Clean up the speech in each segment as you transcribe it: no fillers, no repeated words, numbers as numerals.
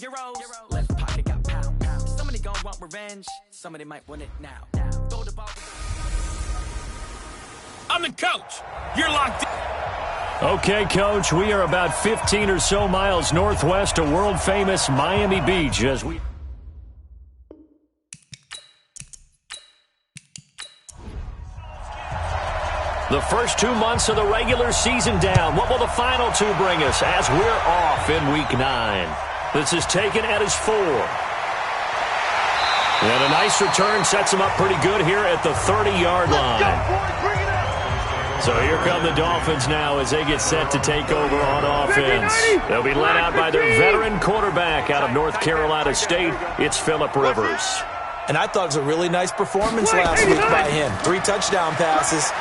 Euros. Left pocket got pound. Somebody gon' want revenge. Somebody might want it now. Throw the ball. I'm the coach. You're locked in. Okay, Coach, we are about 15 or so miles northwest of world-famous Miami Beach as we... The first 2 months of the regular season down. What will the final two bring us as we're off in Week 9? This is taken at his 4. And a nice return sets him up pretty good here at the 30-yard line. So here come the Dolphins now as they get set to take over on offense. They'll be led out by their veteran quarterback out of North Carolina State. It's Phillip Rivers. And I thought it was a really nice performance last week by him. 3 touchdown passes.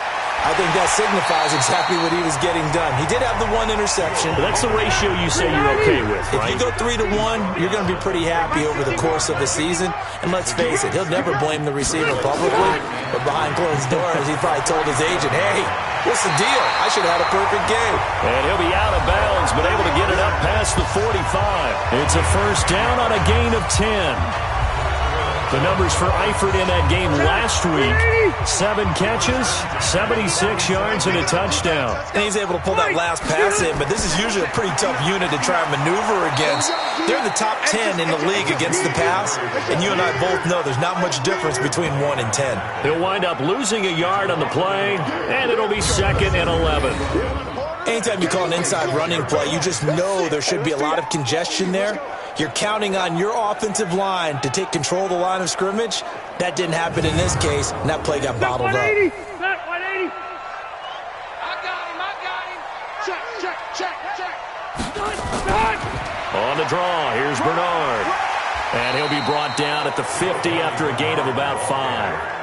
I think that signifies exactly what he was getting done. He did have the 1 interception. But that's the ratio you say you're okay with, right? If you go 3-to-1, you're going to be pretty happy over the course of the season. And let's face it, he'll never blame the receiver publicly. But behind closed doors, he probably told his agent, hey, what's the deal? I should have had a perfect game. And he'll be out of bounds, but able to get it up past the 45. It's a first down on a gain of 10. The numbers for Eifert in that game last week, 7 catches, 76 yards, and a touchdown. And he's able to pull that last pass in, but this is usually a pretty tough unit to try and maneuver against. They're in the top 10 in the league against the pass, and you and I both know there's not much difference between 1 and 10. He'll wind up losing a yard on the play, and it'll be 2nd and 11. Anytime you call an inside running play, you just know there should be a lot of congestion there. You're counting on your offensive line to take control of the line of scrimmage. That didn't happen in this case, and that play got bottled up. 180. I got him. Check. On the draw, here's Bernard. And he'll be brought down at the 50 after a gain of about 5.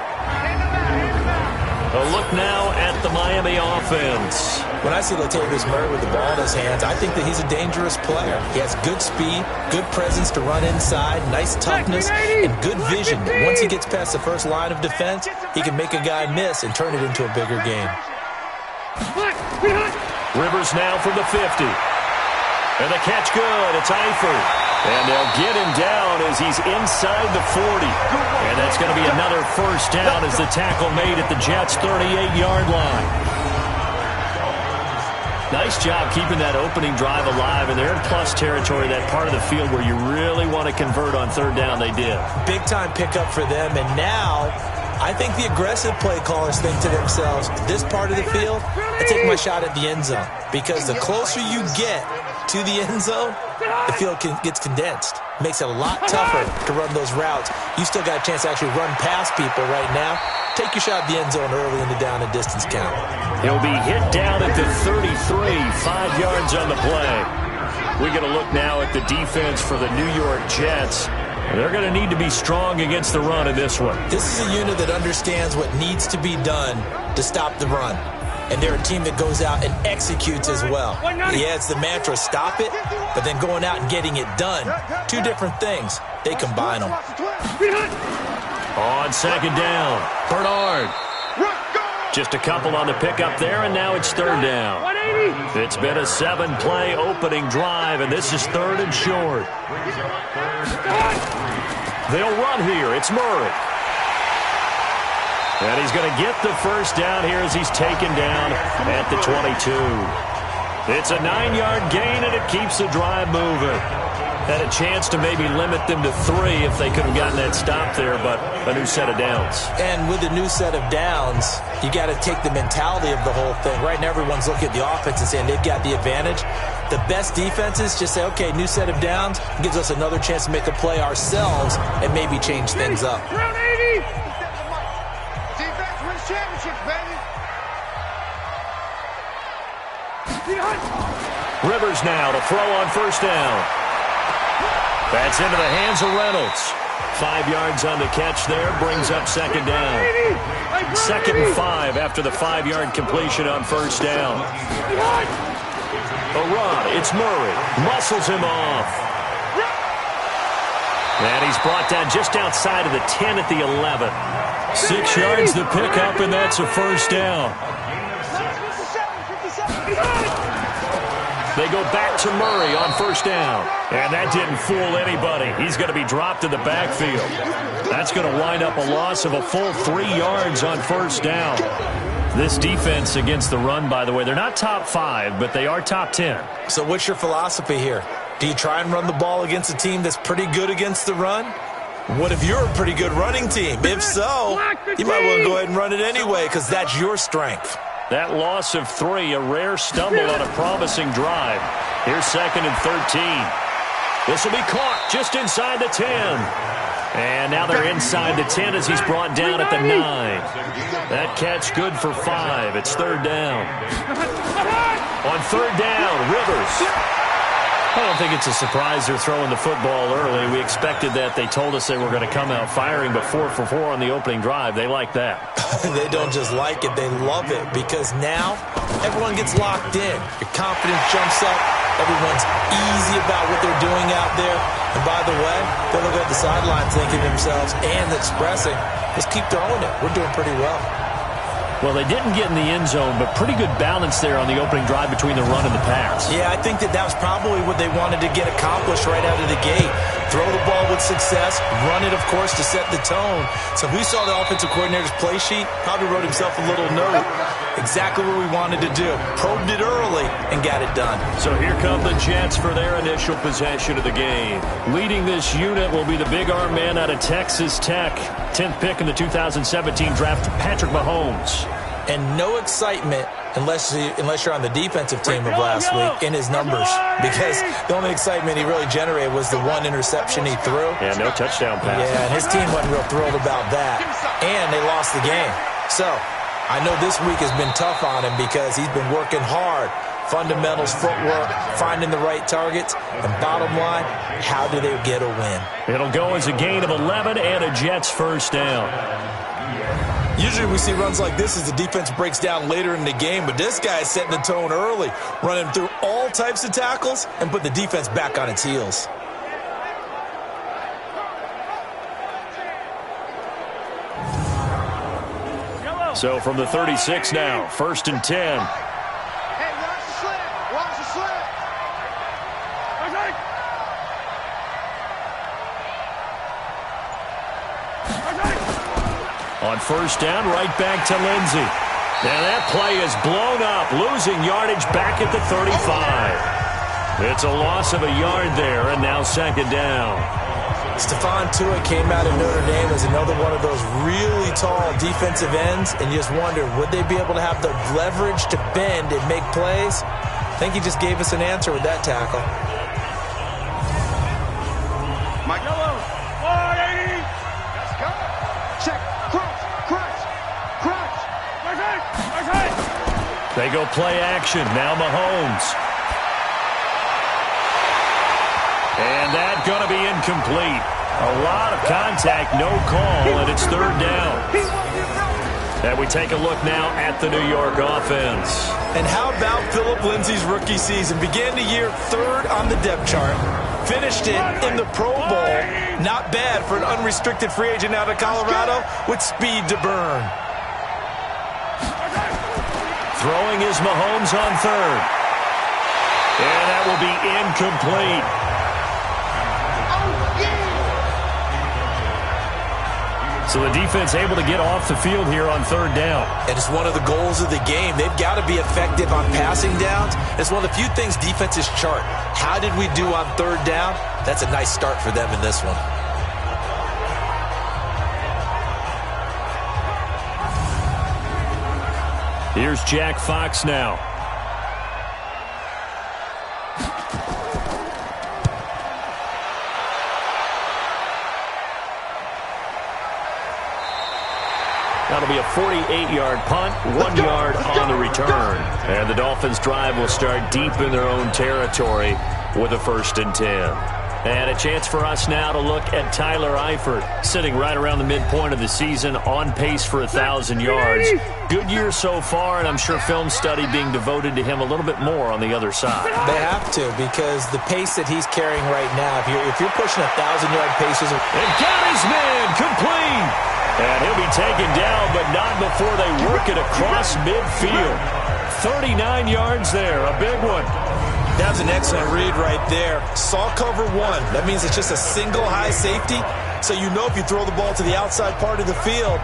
A look now at the Miami offense. When I see Latavius Murray with the ball in his hands, I think that he's a dangerous player. He has good speed, good presence to run inside, nice toughness, and good vision. Once he gets past the first line of defense, he can make a guy miss and turn it into a bigger game. Rivers now from the 50. And the catch good. It's Eifert. And they'll get him down as he's inside the 40. And that's going to be another first down as the tackle made at the Jets' 38-yard line. Nice job keeping that opening drive alive, and they're in plus territory, that part of the field where you really want to convert on 3rd down. They did. Big-time pickup for them, and now I think the aggressive play callers think to themselves, this part of the field, I take my shot at the end zone, because the closer you get to the end zone, the field gets condensed. Makes it a lot tougher to run those routes. You still got a chance to actually run past people right now. Take your shot at the end zone early in the down and distance count. He'll be hit down at the 33, 5 yards on the play. We're going to look now at the defense for the New York Jets. They're going to need to be strong against the run in this one. This is a unit that understands what needs to be done to stop the run. And they're a team that goes out and executes as well. He adds the mantra, stop it, but then going out and getting it done. 2 different things. They combine them. On 2nd down, Bernard. Just a couple on the pickup there, and now it's 3rd down. It's been a 7-play opening drive, and this is 3rd and short. They'll run here. It's Murray. And he's going to get the first down here as he's taken down at the 22. It's a 9-yard gain, and it keeps the drive moving. Had a chance to maybe limit them to 3 if they could have gotten that stop there, but a new set of downs. And with a new set of downs, you got to take the mentality of the whole thing. Right now, everyone's looking at the offense and saying they've got the advantage. The best defenses just say, okay, new set of downs, gives us another chance to make a play ourselves and maybe change things up. Rivers now to throw on first down. That's into the hands of Reynolds. 5 yards on the catch there, brings up 2nd down. 2nd and 5 after the 5-yard completion on first down. A run, it's Murray, muscles him off. And he's brought down just outside of the 10 at the 11. 6 yards to pick up, and that's a first down. They go back to Murray on first down. And that didn't fool anybody. He's going to be dropped in the backfield. That's going to wind up a loss of a full 3 yards on first down. This defense against the run, by the way, they're not top 5, but they are top 10. So what's your philosophy here? Do you try and run the ball against a team that's pretty good against the run? What if you're a pretty good running team? If so, you might want to go ahead and run it anyway because that's your strength. That loss of 3, a rare stumble on a promising drive. Here's 2nd and 13. This will be caught just inside the 10. And now they're inside the 10 as he's brought down at the 9. That catch good for 5. It's 3rd down. On 3rd down, Rivers. I don't think it's a surprise they're throwing the football early. We expected that. They told us they were going to come out firing, but 4 for 4 on the opening drive. They like that. They don't just like it, they love it, because now everyone gets locked in. Your confidence jumps up. Everyone's easy about what they're doing out there. And by the way, they look at the sideline thinking to themselves and expressing, let's keep throwing it. We're doing pretty well. Well, they didn't get in the end zone, but pretty good balance there on the opening drive between the run and the pass. Yeah, I think that was probably what they wanted to get accomplished right out of the gate. Throw the ball with success, run it, of course, to set the tone. So if we saw the offensive coordinator's play sheet, probably wrote himself a little note. Exactly what we wanted to do. Probed it early and got it done. So here come the Jets for their initial possession of the game. Leading this unit will be the big arm man out of Texas Tech. 10th pick in the 2017 draft, Patrick Mahomes. And no excitement unless you're on the defensive team of last week in his numbers, because the only excitement he really generated was the 1 interception he threw. Yeah, no touchdown pass. Yeah, and his team wasn't real thrilled about that. And they lost the game. So I know this week has been tough on him because he's been working hard. Fundamentals, footwork, finding the right targets. And bottom line, how do they get a win? It'll go as a gain of 11 and a Jets first down. Usually we see runs like this as the defense breaks down later in the game, but this guy is setting the tone early, running through all types of tackles and put the defense back on its heels. So from the 36 now, 1st and 10. Hey, watch the slip. Watch the slip. On first down, right back to Lindsey. And that play is blown up, losing yardage back at the 35. It's a loss of a yard there, and now 2nd down. Stephon Tuitt came out of Notre Dame as another one of those really tall defensive ends, and you just wonder, would they be able to have the leverage to bend and make plays? I think he just gave us an answer with that tackle. Mike Yellow. 180. Let's go. Check. Crunch. Crunch. Crunch. Okay. They go play action. Now Mahomes. And that's going to be incomplete. A lot of contact, no call, and it's 3rd down. And we take a look now at the New York offense. And how about Phillip Lindsay's rookie season? Began the year 3rd on the depth chart. Finished it in the Pro Bowl. Not bad for an unrestricted free agent out of Colorado with speed to burn. Throwing is Mahomes on 3rd. And that will be incomplete. So the defense able to get off the field here on 3rd down. And it's one of the goals of the game. They've got to be effective on passing downs. It's one of the few things defenses chart. How did we do on 3rd down? That's a nice start for them in this one. Here's Jack Fox now. That'll be a 48-yard punt, 1 yard on the return. And the Dolphins' drive will start deep in their own territory with a 1st and 10. And a chance for us now to look at Tyler Eifert, sitting right around the midpoint of the season, on pace for 1,000 yards. Good year so far, and I'm sure film study being devoted to him a little bit more on the other side. They have to, because the pace that he's carrying right now, if you're pushing 1,000-yard paces. And got his man complete. And he'll be taken down, but not before they work it across midfield. 39 yards there, a big one. That was an excellent read right there. Saw cover one. That means it's just a single high safety. So you know if you throw the ball to the outside part of the field,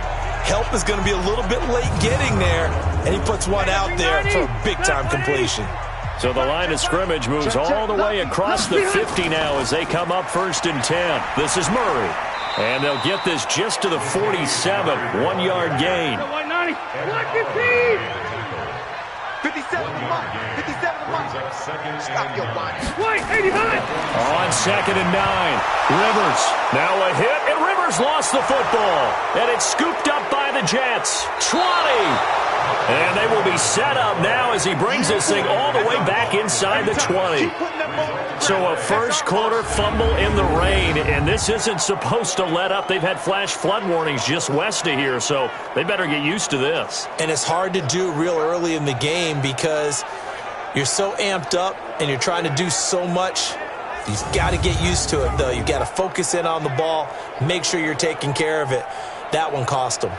help is going to be a little bit late getting there. And he puts one out there for a big-time completion. So the line of scrimmage moves all the way across the 50 now as they come up 1st and 10. This is Murray. And they'll get this just to the 47. 1-yard gain. 57 to Mike. 57 to Mike. Stop your body. On 2nd and 9. Rivers. Now a hit, and Rivers lost the football. And it's scooped up by the Jets. 20. And they will be set up now as he brings this thing all the way back inside the 20. So a first-quarter fumble in the rain, and this isn't supposed to let up. They've had flash flood warnings just west of here, so they better get used to this. And it's hard to do real early in the game because you're so amped up and you're trying to do so much. You've got to get used to it, though. You've got to focus in on the ball, make sure you're taking care of it. That one cost them.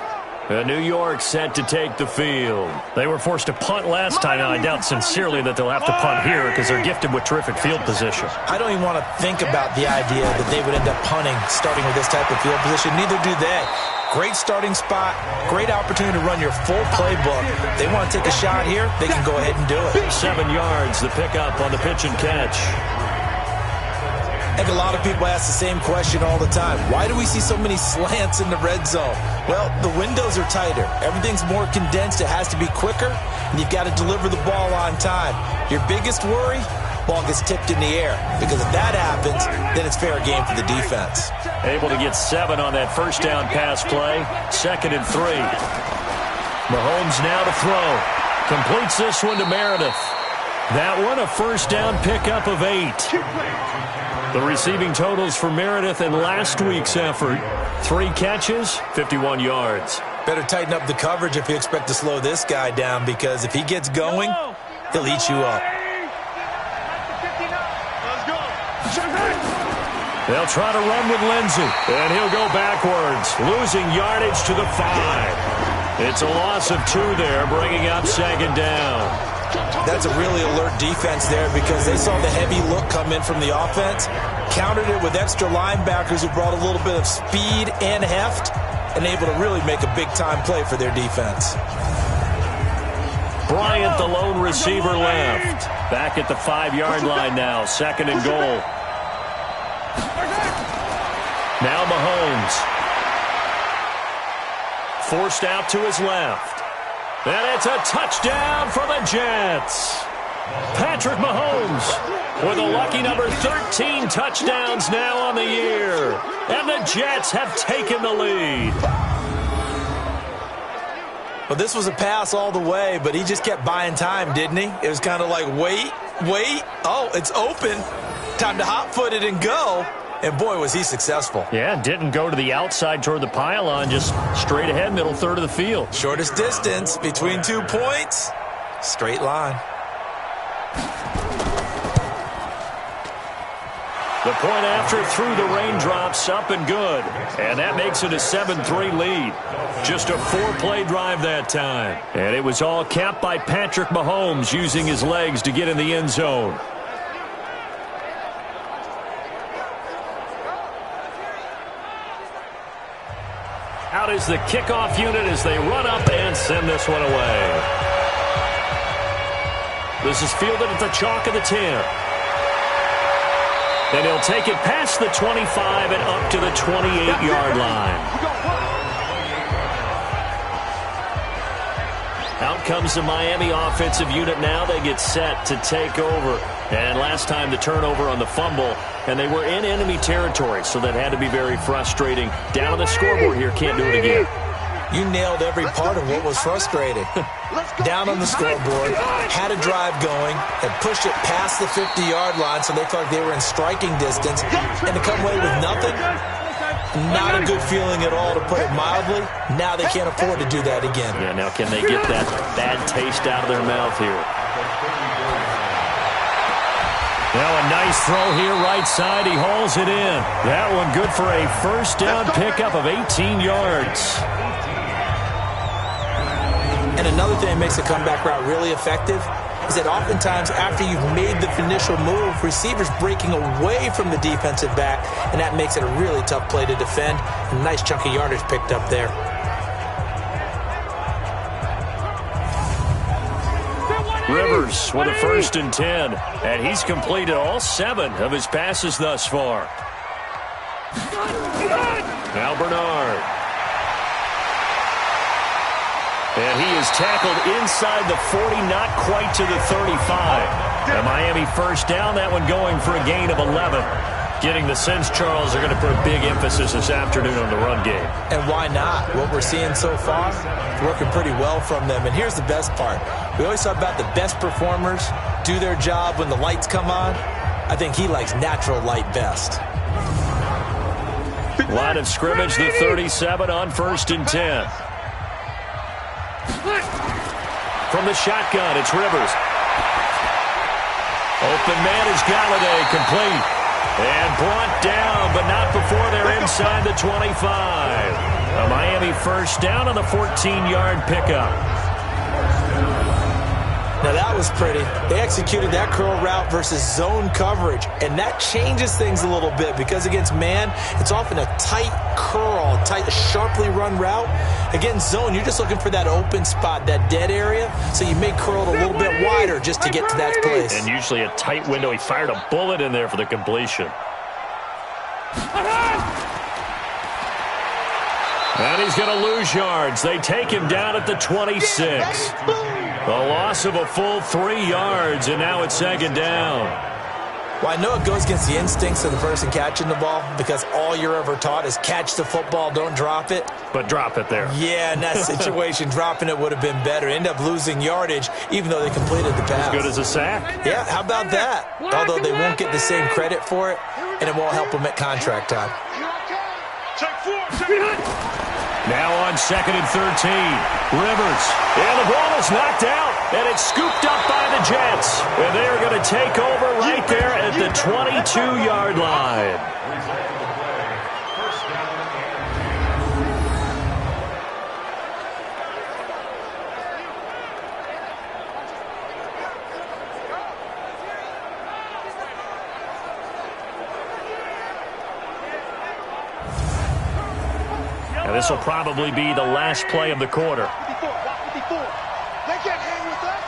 New York set to take the field. They were forced to punt last time. Now, I doubt sincerely that they'll have to punt here because they're gifted with terrific field position. I don't even want to think about the idea that they would end up punting starting with this type of field position. Neither do they. Great starting spot, great opportunity to run your full playbook. They want to take a shot here, they can go ahead and do it. 7 yards, the pickup on the pitch and catch. I think a lot of people ask the same question all the time. Why do we see so many slants in the red zone? Well, the windows are tighter. Everything's more condensed. It has to be quicker, and you've got to deliver the ball on time. Your biggest worry, ball gets tipped in the air. Because if that happens, then it's fair game for the defense. Able to get 7 on that first down pass play. 2nd and 3. Mahomes now to throw. Completes this one to Meredith. That one a first down pickup of 8. The receiving totals for Meredith in last week's effort. 3 catches, 51 yards. Better tighten up the coverage if you expect to slow this guy down, because if he gets going, he'll eat you up. They'll try to run with Lindsey, and he'll go backwards, losing yardage to the 5. It's a loss of 2 there, bringing up 2nd down. That's a really alert defense there because they saw the heavy look come in from the offense, countered it with extra linebackers who brought a little bit of speed and heft, and able to really make a big-time play for their defense. Bryant, the lone receiver, left. Back at the 5-yard line now, 2nd and goal. Now Mahomes. Forced out to his left. And it's a touchdown for the Jets. Patrick Mahomes with a lucky number 13 touchdowns now on the year. And the Jets have taken the lead. Well, this was a pass all the way, but he just kept buying time, didn't he? It was kind of like, wait. Oh, it's open. Time to hot-foot it and go. And, boy, was he successful. Yeah, didn't go to the outside toward the pylon, just straight ahead, middle third of the field. Shortest distance between 2 points, straight line. The point after through the raindrops, up and good. And that makes it a 7-3 lead. Just a 4-play drive that time. And it was all capped by Patrick Mahomes using his legs to get in the end zone. Out is the kickoff unit as they run up and send this one away. This is fielded at the chalk of the 10. And he'll take it past the 25 and up to the 28-yard line. Out comes the Miami offensive unit now. They get set to take over. And last time the turnover on the fumble, and they were in enemy territory, so that had to be very frustrating. Down on the scoreboard here, can't do it again. You nailed every part of what was frustrating. Down on the scoreboard, had a drive going, had pushed it past the 50-yard line, so they felt like they were in striking distance, and to come away with nothing, not a good feeling at all, to put it mildly. Now they can't afford to do that again. Yeah, now can they get that bad taste out of their mouth here? Now a nice throw here, right side. He hauls it in. That one good for a first down pickup of 18 yards. And another thing that makes the comeback route really effective is that oftentimes after you've made the initial move, receivers breaking away from the defensive back, and that makes it a really tough play to defend. A nice chunk of yardage picked up there. Rivers with a 1st and 10, and he's completed all 7 of his passes thus far. Now Bernard. And he is tackled inside the 40, not quite to the 35. And Miami first down, that one going for a gain of 11. Getting the sense, Charles, are going to put a big emphasis this afternoon on the run game. And why not? What we're seeing so far, working pretty well from them. And here's the best part. We always talk about the best performers do their job when the lights come on. I think he likes natural light best. Line of scrimmage, the 37 on 1st and 10. From the shotgun, it's Rivers. Open man is Galladay, complete. And brought down, but not before they're inside the 25. A Miami first down on the 14-yard pickup. Now that was pretty. They executed that curl route versus zone coverage, and that changes things a little bit because against man, it's often a tight curl, tight, sharply run route. Against zone, you're just looking for that open spot, that dead area, so you may curl it a little bit wider just to get to that place. And usually a tight window. He fired a bullet in there for the completion. And he's going to lose yards. They take him down at the 26. A loss of a full 3 yards, and now it's 2nd down. Well, I know it goes against the instincts of the person catching the ball because all you're ever taught is catch the football, don't drop it. But drop it there. Yeah, in that situation, dropping it would have been better. End up losing yardage, even though they completed the pass. As good as a sack? Yeah, how about that? Although they won't get the same credit for it, and it won't help them at contract time. Now on 2nd and 13. Rivers. And the ball is knocked out. And it's scooped up by the Jets. And they are going to take over right there at the 22-yard line. And this will probably be the last play of the quarter. They can't hang with us.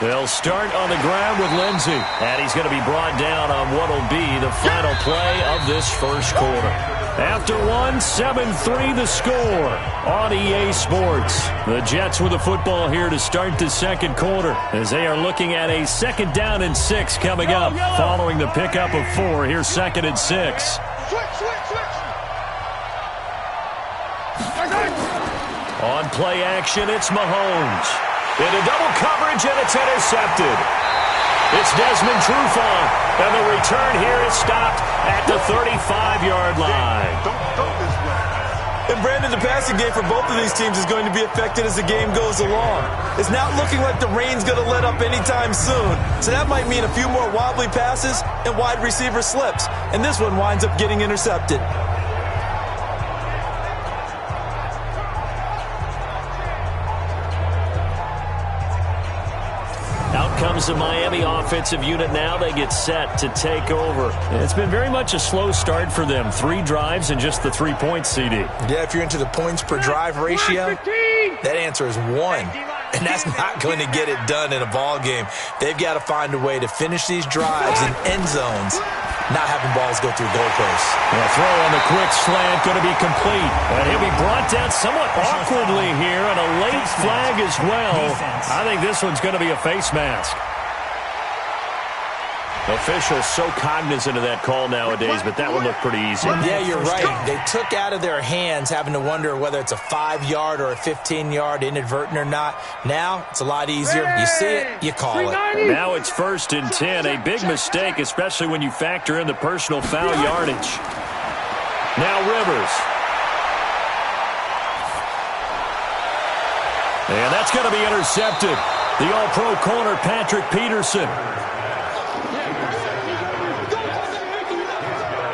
They'll start on the ground with Lindsey. And he's going to be brought down on what will be the final play of this first quarter. After one, 7-3 the score on EA Sports. The Jets with the football here to start the second quarter as they are looking at a 2nd down and 6 coming up following the pickup of 4. Here's 2nd and 6. On play action, it's Mahomes. Into double coverage, and it's intercepted. It's Desmond Trufant, and the return here is stopped at the 35-yard line. Don't go this way. And Brandon, the passing game for both of these teams is going to be affected as the game goes along. It's not looking like the rain's going to let up anytime soon. So that might mean a few more wobbly passes and wide receiver slips. And this one winds up getting intercepted. Comes the Miami offensive unit now. They get set to take over. It's been very much a slow start for them. 3 drives and just the 3 points, CD. Yeah, if you're into the points per drive ratio, that answer is 1. And that's not going to get it done in a ball game. They've got to find a way to finish these drives in end zones, not having balls go through goalposts. A throw on the quick slant going to be complete. And he'll be brought down somewhat awkwardly here, and a late flag as well. I think this one's going to be a face mask. Officials so cognizant of that call nowadays, but that would look pretty easy. Yeah, you're right. They took out of their hands having to wonder whether it's a 5-yard or a 15-yard, inadvertent or not. Now, it's a lot easier. You see it, you call it. Now it's 1st and 10. A big mistake, especially when you factor in the personal foul yardage. Now Rivers. And that's going to be intercepted. The All-Pro corner, Patrick Peterson.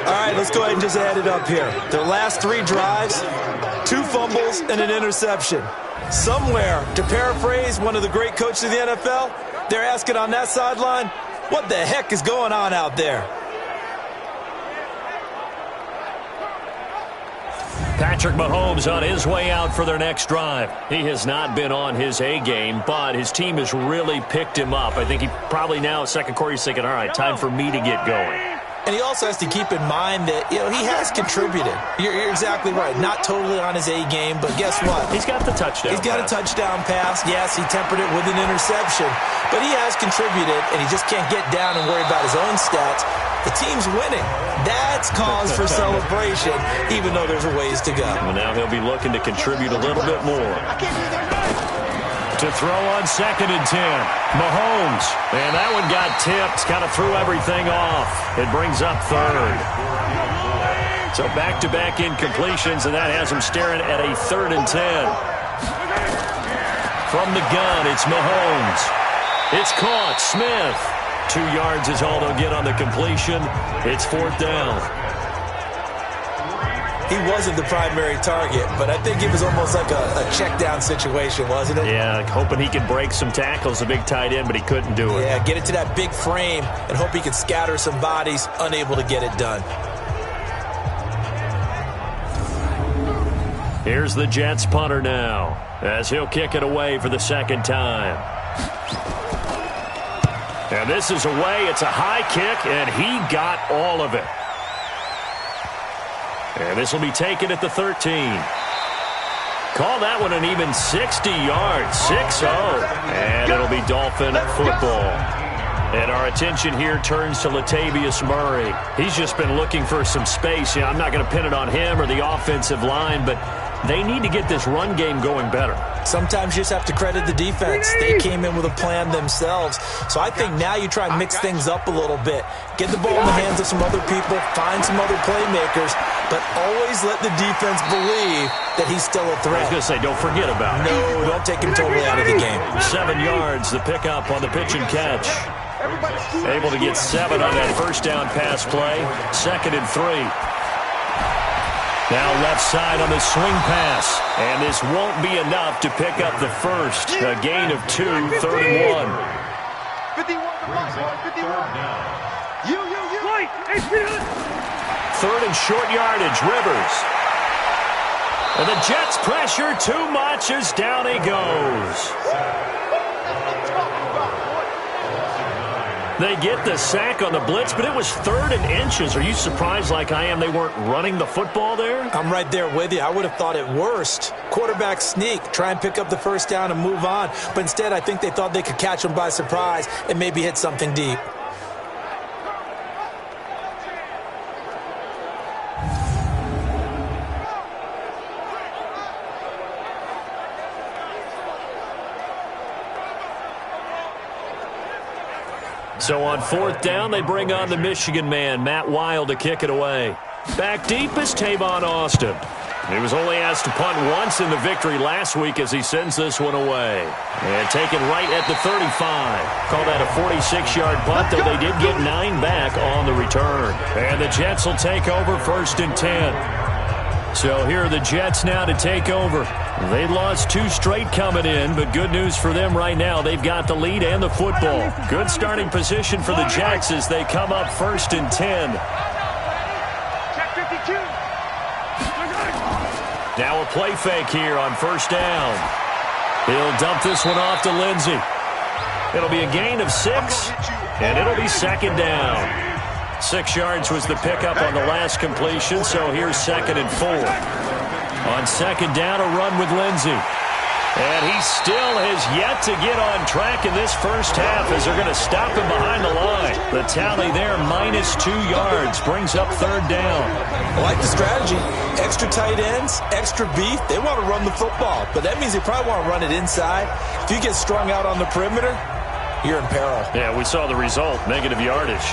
All right, let's go ahead and just add it up here. Their last 3 drives, 2 fumbles and an interception. Somewhere, to paraphrase one of the great coaches of the NFL, they're asking on that sideline, what the heck is going on out there? Patrick Mahomes on his way out for their next drive. He has not been on his A game, but his team has really picked him up. I think he probably now, second quarter, he's thinking, all right, time for me to get going. And he also has to keep in mind that, he has contributed. You're exactly right. Not totally on his A game, but guess what? He's got the touchdown He's got pass. a touchdown pass. Yes, he tempered it with an interception. But he has contributed, and he just can't get down and worry about his own stats. The team's winning. That's cause for celebration, even though there's a ways to go. Well, now he'll be looking to contribute a little bit more. To throw on 2nd and 10. Mahomes. And that one got tipped. Kind of threw everything off. It brings up 3rd. So back-to-back incompletions, and that has him staring at a 3rd and 10. From the gun, it's Mahomes. It's caught. Smith. 2 yards is all they'll get on the completion. It's 4th down. He wasn't the primary target, but I think it was almost like a check-down situation, wasn't it? Yeah, hoping he could break some tackles, a big tight end, but he couldn't do it. Yeah, get it to that big frame and hope he could scatter some bodies, unable to get it done. Here's the Jets punter now, as he'll kick it away for the 2nd time. And this is away. It's a high kick, and he got all of it. And this will be taken at the 13. Call that one an even 60 yards, 6-0. And it'll be Dolphin football. And our attention here turns to Latavius Murray. He's just been looking for some space. I'm not going to pin it on him or the offensive line, but they need to get this run game going better. Sometimes you just have to credit the defense. They came in with a plan themselves. So I think now you try and mix things up a little bit. Get the ball in the hands of some other people, find some other playmakers, but always let the defense believe that he's still a threat. I was going to say, don't forget about it. No, don't take him totally out of the game. 7 yards, the pickup on the pitch and catch. Able to get 7 on that first down pass play. 2nd and 3. Now left side on the swing pass. And this won't be enough to pick up the first. A gain of 2, 3rd and 1. 3rd and short yardage, Rivers. And the Jets pressure too much as down he goes. They get the sack on the blitz, but it was 3rd and inches. Are you surprised like I am they weren't running the football there? I'm right there with you. I would have thought it worst. Quarterback sneak, try and pick up the first down and move on. But instead, I think they thought they could catch him by surprise and maybe hit something deep. So on 4th down, they bring on the Michigan man, Matt Wild, to kick it away. Back deep is Tavon Austin. He was only asked to punt once in the victory last week as he sends this one away. And taken right at the 35. Call that a 46-yard punt, though they did get 9 back on the return. And the Jets will take over 1st and 10. So here are the Jets now to take over. They lost 2 straight coming in, but good news for them right now. They've got the lead and the football. Good starting position for the Jets as they come up 1st and 10. Now a play fake here on 1st down. He'll dump this one off to Lindsey. It'll be a gain of 6, and it'll be 2nd down. 6 yards was the pickup on the last completion, so here's 2nd and 4. On 2nd down, a run with Lindsey. And he still has yet to get on track in this first half as they're going to stop him behind the line. The tally there, minus 2 yards, brings up 3rd down. I like the strategy. Extra tight ends, extra beef. They want to run the football, but that means they probably want to run it inside. If you get strung out on the perimeter, you're in peril. Yeah, we saw the result, negative yardage.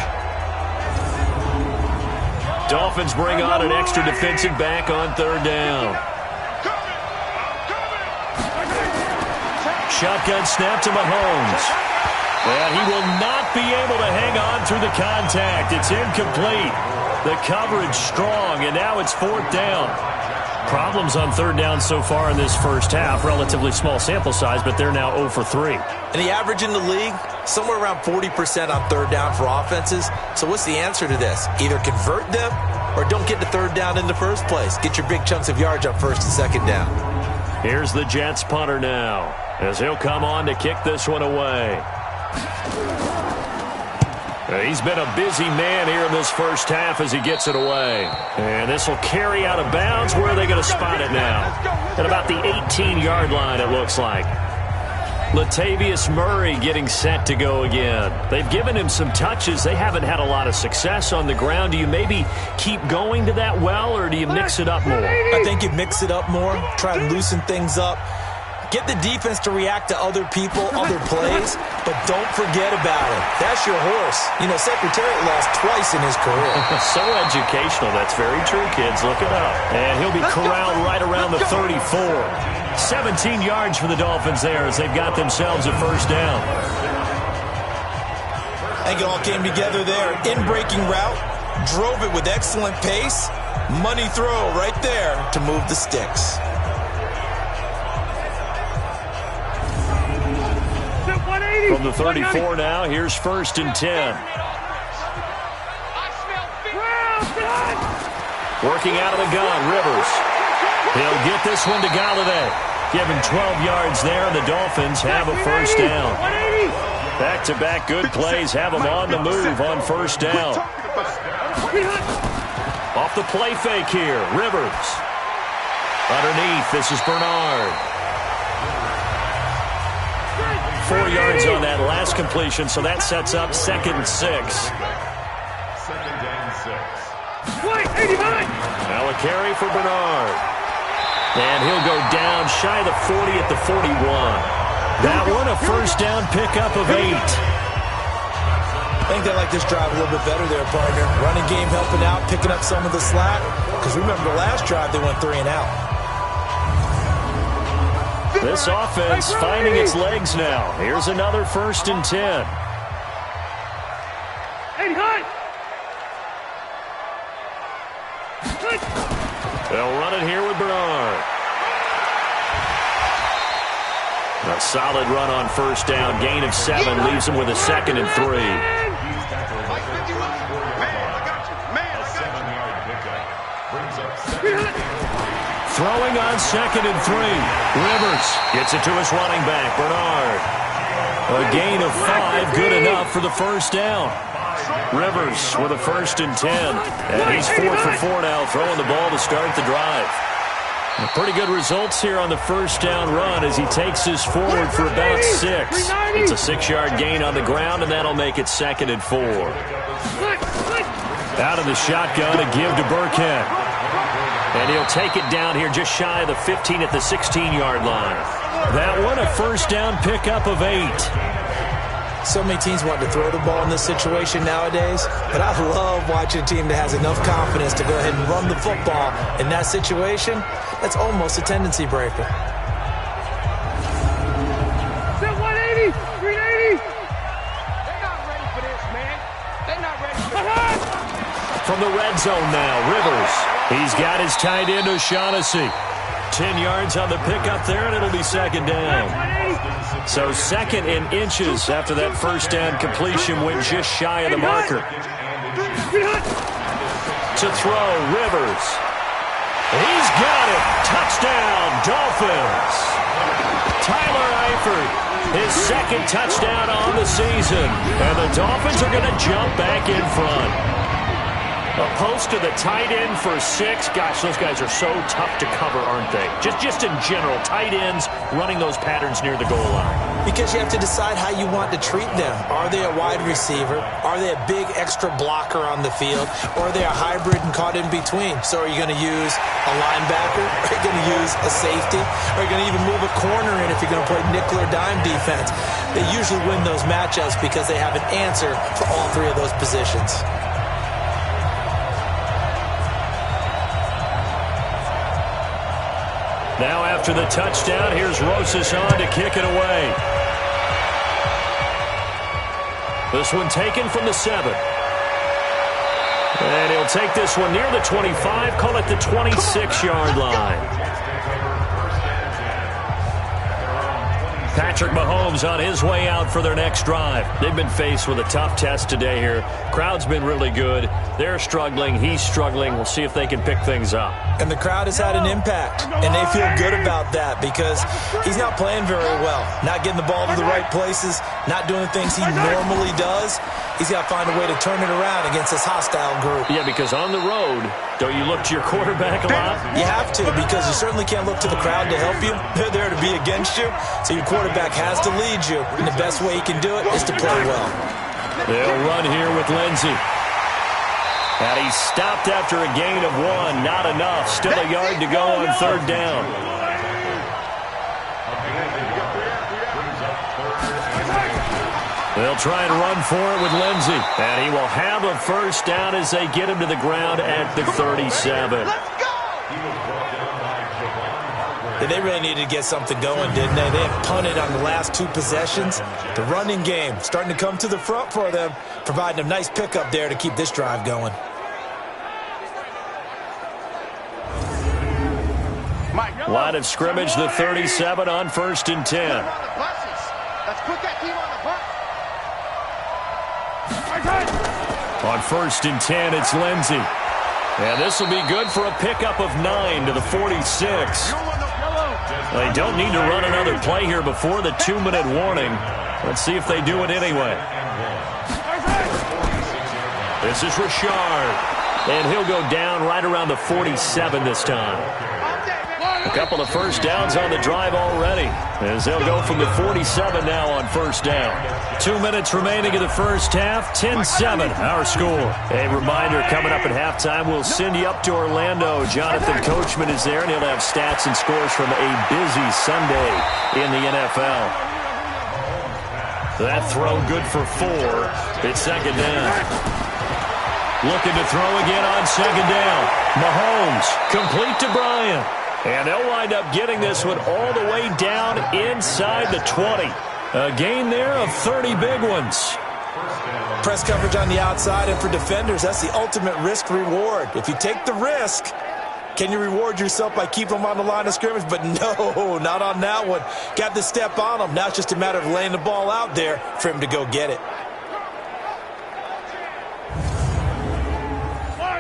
Dolphins bring on an extra defensive back on 3rd down. Shotgun snap to Mahomes. And he will not be able to hang on through the contact. It's incomplete. The coverage strong, and now it's 4th down. Problems on third down so far in this first half. Relatively small sample size, but they're now 0 for 3. And the average in the league, somewhere around 40% on third down for offenses. So what's the answer to this? Either convert them or don't get to third down in the first place. Get your big chunks of yards up first and second down. Here's the Jets punter now, as he'll come on to kick this one away. He's been a busy man here in this first half as he gets it away. And this will carry out of bounds. Where are they going to spot it now? At about the 18-yard line, it looks like. Latavius Murray getting set to go again. They've given him some touches. They haven't had a lot of success on the ground. Do you maybe keep going to that well, or do you mix it up more? I think you mix it up more. Try to loosen things up. Get the defense to react to other people, other plays, but don't forget about it. That's your horse. You know, Secretariat lost twice in his career. So educational. That's very true, kids. Look it up. And he'll be corralled right around the 34. 17 yards for the Dolphins there as they've got themselves a first down. I think it all came together there. In-breaking route, drove it with excellent pace. Money throw right there to move the sticks. From the 34 now, here's 1st and 10. Working out of the gun, Rivers. He'll get this one to Galladay. Give him 12 yards there, and the Dolphins have a first down. Back-to-back good plays have them on the move on first down. Off the play fake here, Rivers. Underneath, this is Bernard. 4 yards on that last completion, so that sets up 2nd and 6. Now a carry for Bernard. And he'll go down shy of the 40 at the 41. That one a first down pickup of 8. I think they like this drive a little bit better there, partner. Running game helping out, picking up some of the slack. Because remember the last drive, they went 3 and out. This offense finding its legs now. Here's another 1st and 10. They'll run it here with Bernard. A solid run on first down. Gain of 7 leaves him with a 2nd and 3. Throwing on 2nd and 3. Rivers gets it to his running back, Bernard. A gain of 5, good enough for the first down. Rivers with a 1st and 10. And he's 4 for 4 now, throwing the ball to start the drive. Pretty good results here on the first down run as he takes this forward for about 6. It's a 6-yard gain on the ground, and that'll make it 2nd and 4. Out of the shotgun, a give to Burkhead. And he'll take it down here just shy of the 15 at the 16-yard line. That one a first down pickup of 8. So many teams want to throw the ball in this situation nowadays, but I love watching a team that has enough confidence to go ahead and run the football in that situation. That's almost a tendency breaker. 180, 380. They're not ready for this, man. They're not ready for this. From the red zone now, Rivers. He's got his tight end, O'Shaughnessy. 10 yards on the pickup there, and it'll be 2nd down. So 2nd in inches after that first down completion went just shy of the marker. To throw, Rivers. He's got it. Touchdown, Dolphins. Tyler Eifert, his 2nd touchdown on the season. And the Dolphins are going to jump back in front. A post to the tight end for 6. Gosh, those guys are so tough to cover, aren't they? Just in general, tight ends running those patterns near the goal line. Because you have to decide how you want to treat them. Are they a wide receiver? Are they a big extra blocker on the field? Or are they a hybrid and caught in between? So are you going to use a linebacker? Are you going to use a safety? Are you going to even move a corner in if you're going to play nickel or dime defense? They usually win those matchups because they have an answer for all 3 of those positions. Now after the touchdown, here's Rosas on to kick it away. This one taken from the 7. And he'll take this one near the 25, call it the 26-yard line. Patrick Mahomes on his way out for their next drive. They've been faced with a tough test today here. Crowd's been really good. They're struggling. He's struggling. We'll see if they can pick things up. And the crowd has had an impact, and they feel good about that because he's not playing very well, not getting the ball to the right places, not doing the things he normally does. He's got to find a way to turn it around against this hostile group. Yeah, because on the road, don't you look to your quarterback a lot? You have to, because you certainly can't look to the crowd to help you. They're there to be against you, so your quarterback has to lead you, and the best way he can do it is to play well. They'll run here with Lindsey. And he's stopped after a gain of 1. Not enough. Still a yard to go on third down. They'll try and run for it with Lindsey. And he will have a first down as they get him to the ground at the 37. Yeah, they really needed to get something going, didn't they? They had punted on the last 2 possessions. The running game starting to come to the front for them, providing a nice pickup there to keep this drive going. Line of scrimmage, the 37 on 1st and 10. Let's put that team on the bus. On 1st and 10, it's Lindsey. And this will be good for a pickup of 9 to the 46. They don't need to run another play here before the 2-minute warning. Let's see if they do it anyway. This is Richard. And he'll go down right around the 47 this time. A couple of first downs on the drive already, as they'll go from the 47 now on first down. 2 minutes remaining in the first half, 10-7 our score. A reminder, coming up at halftime, we'll send you up to Orlando. Jonathan Coachman is there, and he'll have stats and scores from a busy Sunday in the NFL. That throw good for 4. It's second down. Looking to throw again on second down. Mahomes, complete to Bryant. And they'll wind up getting this one all the way down inside the 20. A gain there of 30 big ones. Press coverage on the outside, and for defenders, that's the ultimate risk-reward. If you take the risk, can you reward yourself by keeping them on the line of scrimmage? But no, not on that one. Got to step on them. Now it's just a matter of laying the ball out there for him to go get it.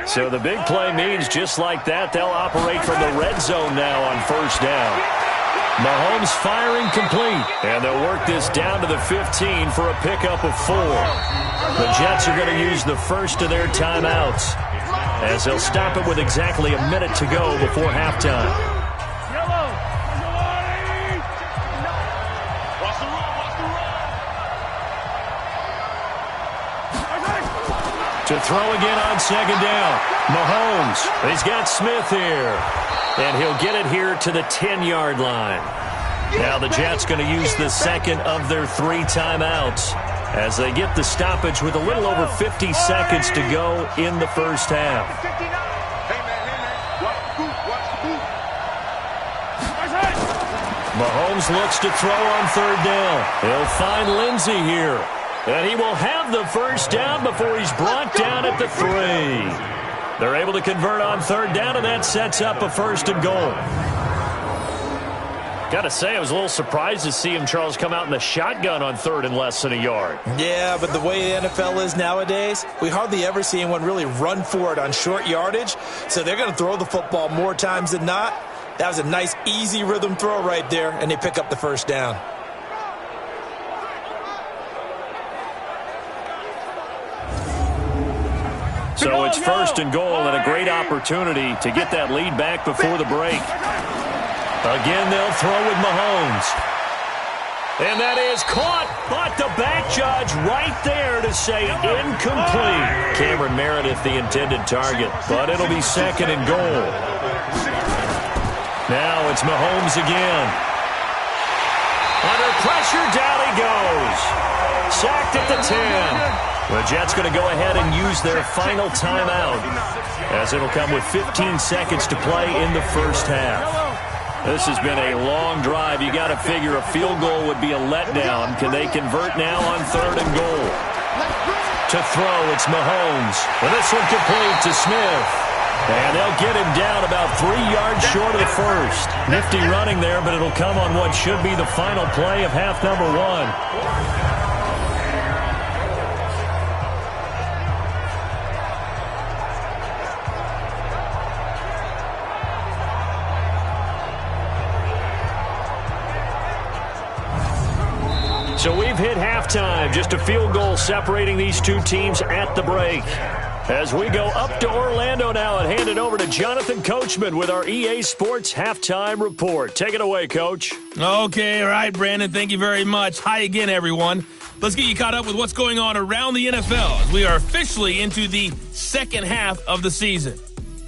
So the big play means just like that, they'll operate from the red zone now on first down. Mahomes firing complete, and they'll work this down to the 15 for a pickup of 4. The Jets are going to use the first of their timeouts, as they'll stop it with exactly a minute to go before halftime. To throw again on second down. Mahomes, he's got Smith here. And he'll get it here to the 10-yard line. Now the Jets going to use the second of their 3 timeouts as they get the stoppage with a little over 50 seconds to go in the first half. Mahomes looks to throw on third down. He'll find Lindsey here. And he will have the first down before he's brought down at the 3. They're able to convert on third down, and that sets up a 1st and goal. Got to say, I was a little surprised to see him, Charles, come out in the shotgun on 3rd and less than a yard. Yeah, but the way the NFL is nowadays, we hardly ever see anyone really run for it on short yardage. So they're going to throw the football more times than not. That was a nice, easy rhythm throw right there, and they pick up the first down. So it's 1st and goal, and a great opportunity to get that lead back before the break. Again, they'll throw with Mahomes. And that is caught, but the back judge right there to say incomplete. Cameron Meredith, the intended target, but it'll be 2nd and goal. Now it's Mahomes again. Under pressure, down he goes. Sacked at the 10. The Jets going to go ahead and use their final timeout, as it'll come with 15 seconds to play in the first half. This has been a long drive. You got to figure a field goal would be a letdown. Can they convert now on 3rd and goal? To To throw, it's Mahomes. And this one complete to Smith. And they'll get him down about 3 yards short of the first. Nifty running there, but it'll come on what should be the final play of half number 1. So we've hit halftime, just a field goal separating these two teams at the break. As we go up to Orlando now and hand it over to Jonathan Coachman with our EA Sports Halftime Report. Take it away, Coach. Okay, all right, Brandon, thank you very much. Hi again, everyone. Let's get you caught up with what's going on around the NFL as we are officially into the second half of the season.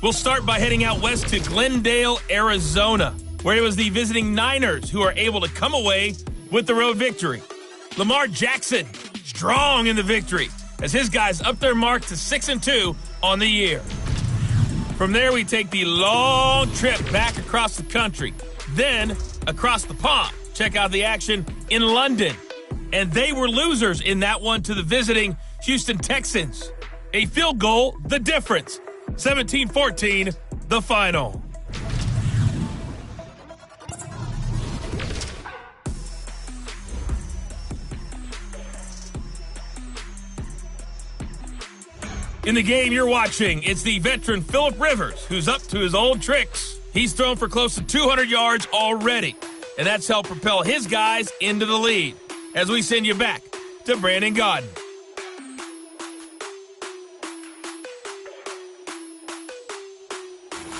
We'll start by heading out west to Glendale, Arizona, where it was the visiting Niners who are able to come away with the road victory. Lamar Jackson, strong in the victory, as his guys up their mark to 6-2 on the year. From there, we take the long trip back across the country, then across the pond. Check out the action in London. And they were losers in that one to the visiting Houston Texans. A field goal, the difference. 17-14, the final. In the game you're watching, it's the veteran Phillip Rivers, who's up to his old tricks. He's thrown for close to 200 yards already, and that's helped propel his guys into the lead. As we send you back to Brandon Gaudin.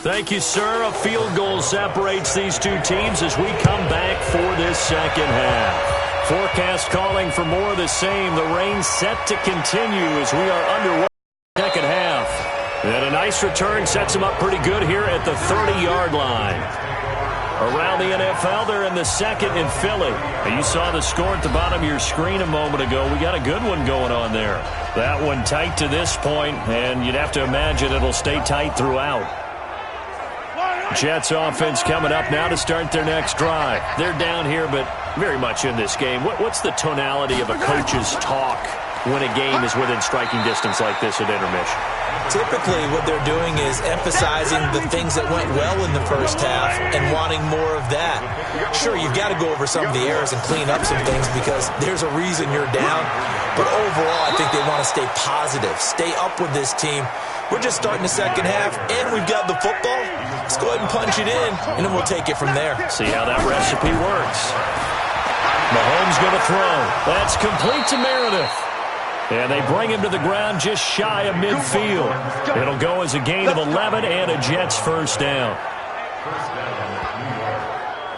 Thank you, sir. A field goal separates these two teams as we come back for this second half. Forecast calling for more of the same. The rain set to continue as we are underway. Second half. And a nice return sets them up pretty good here at the 30-yard line. Around the NFL, they're in the second in Philly. And you saw the score at the bottom of your screen a moment ago. We got a good one going on there. That one tight to this point, and you'd have to imagine it'll stay tight throughout. Jets offense coming up now to start their next drive. They're down here, but very much in this game. What's the tonality of a coach's talk when a game is within striking distance like this at intermission? Typically, what they're doing is emphasizing the things that went well in the first half and wanting more of that. Sure, you've got to go over some of the errors and clean up some things because there's a reason you're down. But overall, I think they want to stay positive, stay up with this team. We're just starting the second half, and we've got the football. Let's go ahead and punch it in, and then we'll take it from there. See how that recipe works. Mahomes going to throw. That's complete to Meredith. And they bring him to the ground just shy of midfield. It'll go as a gain of 11 and a Jets first down.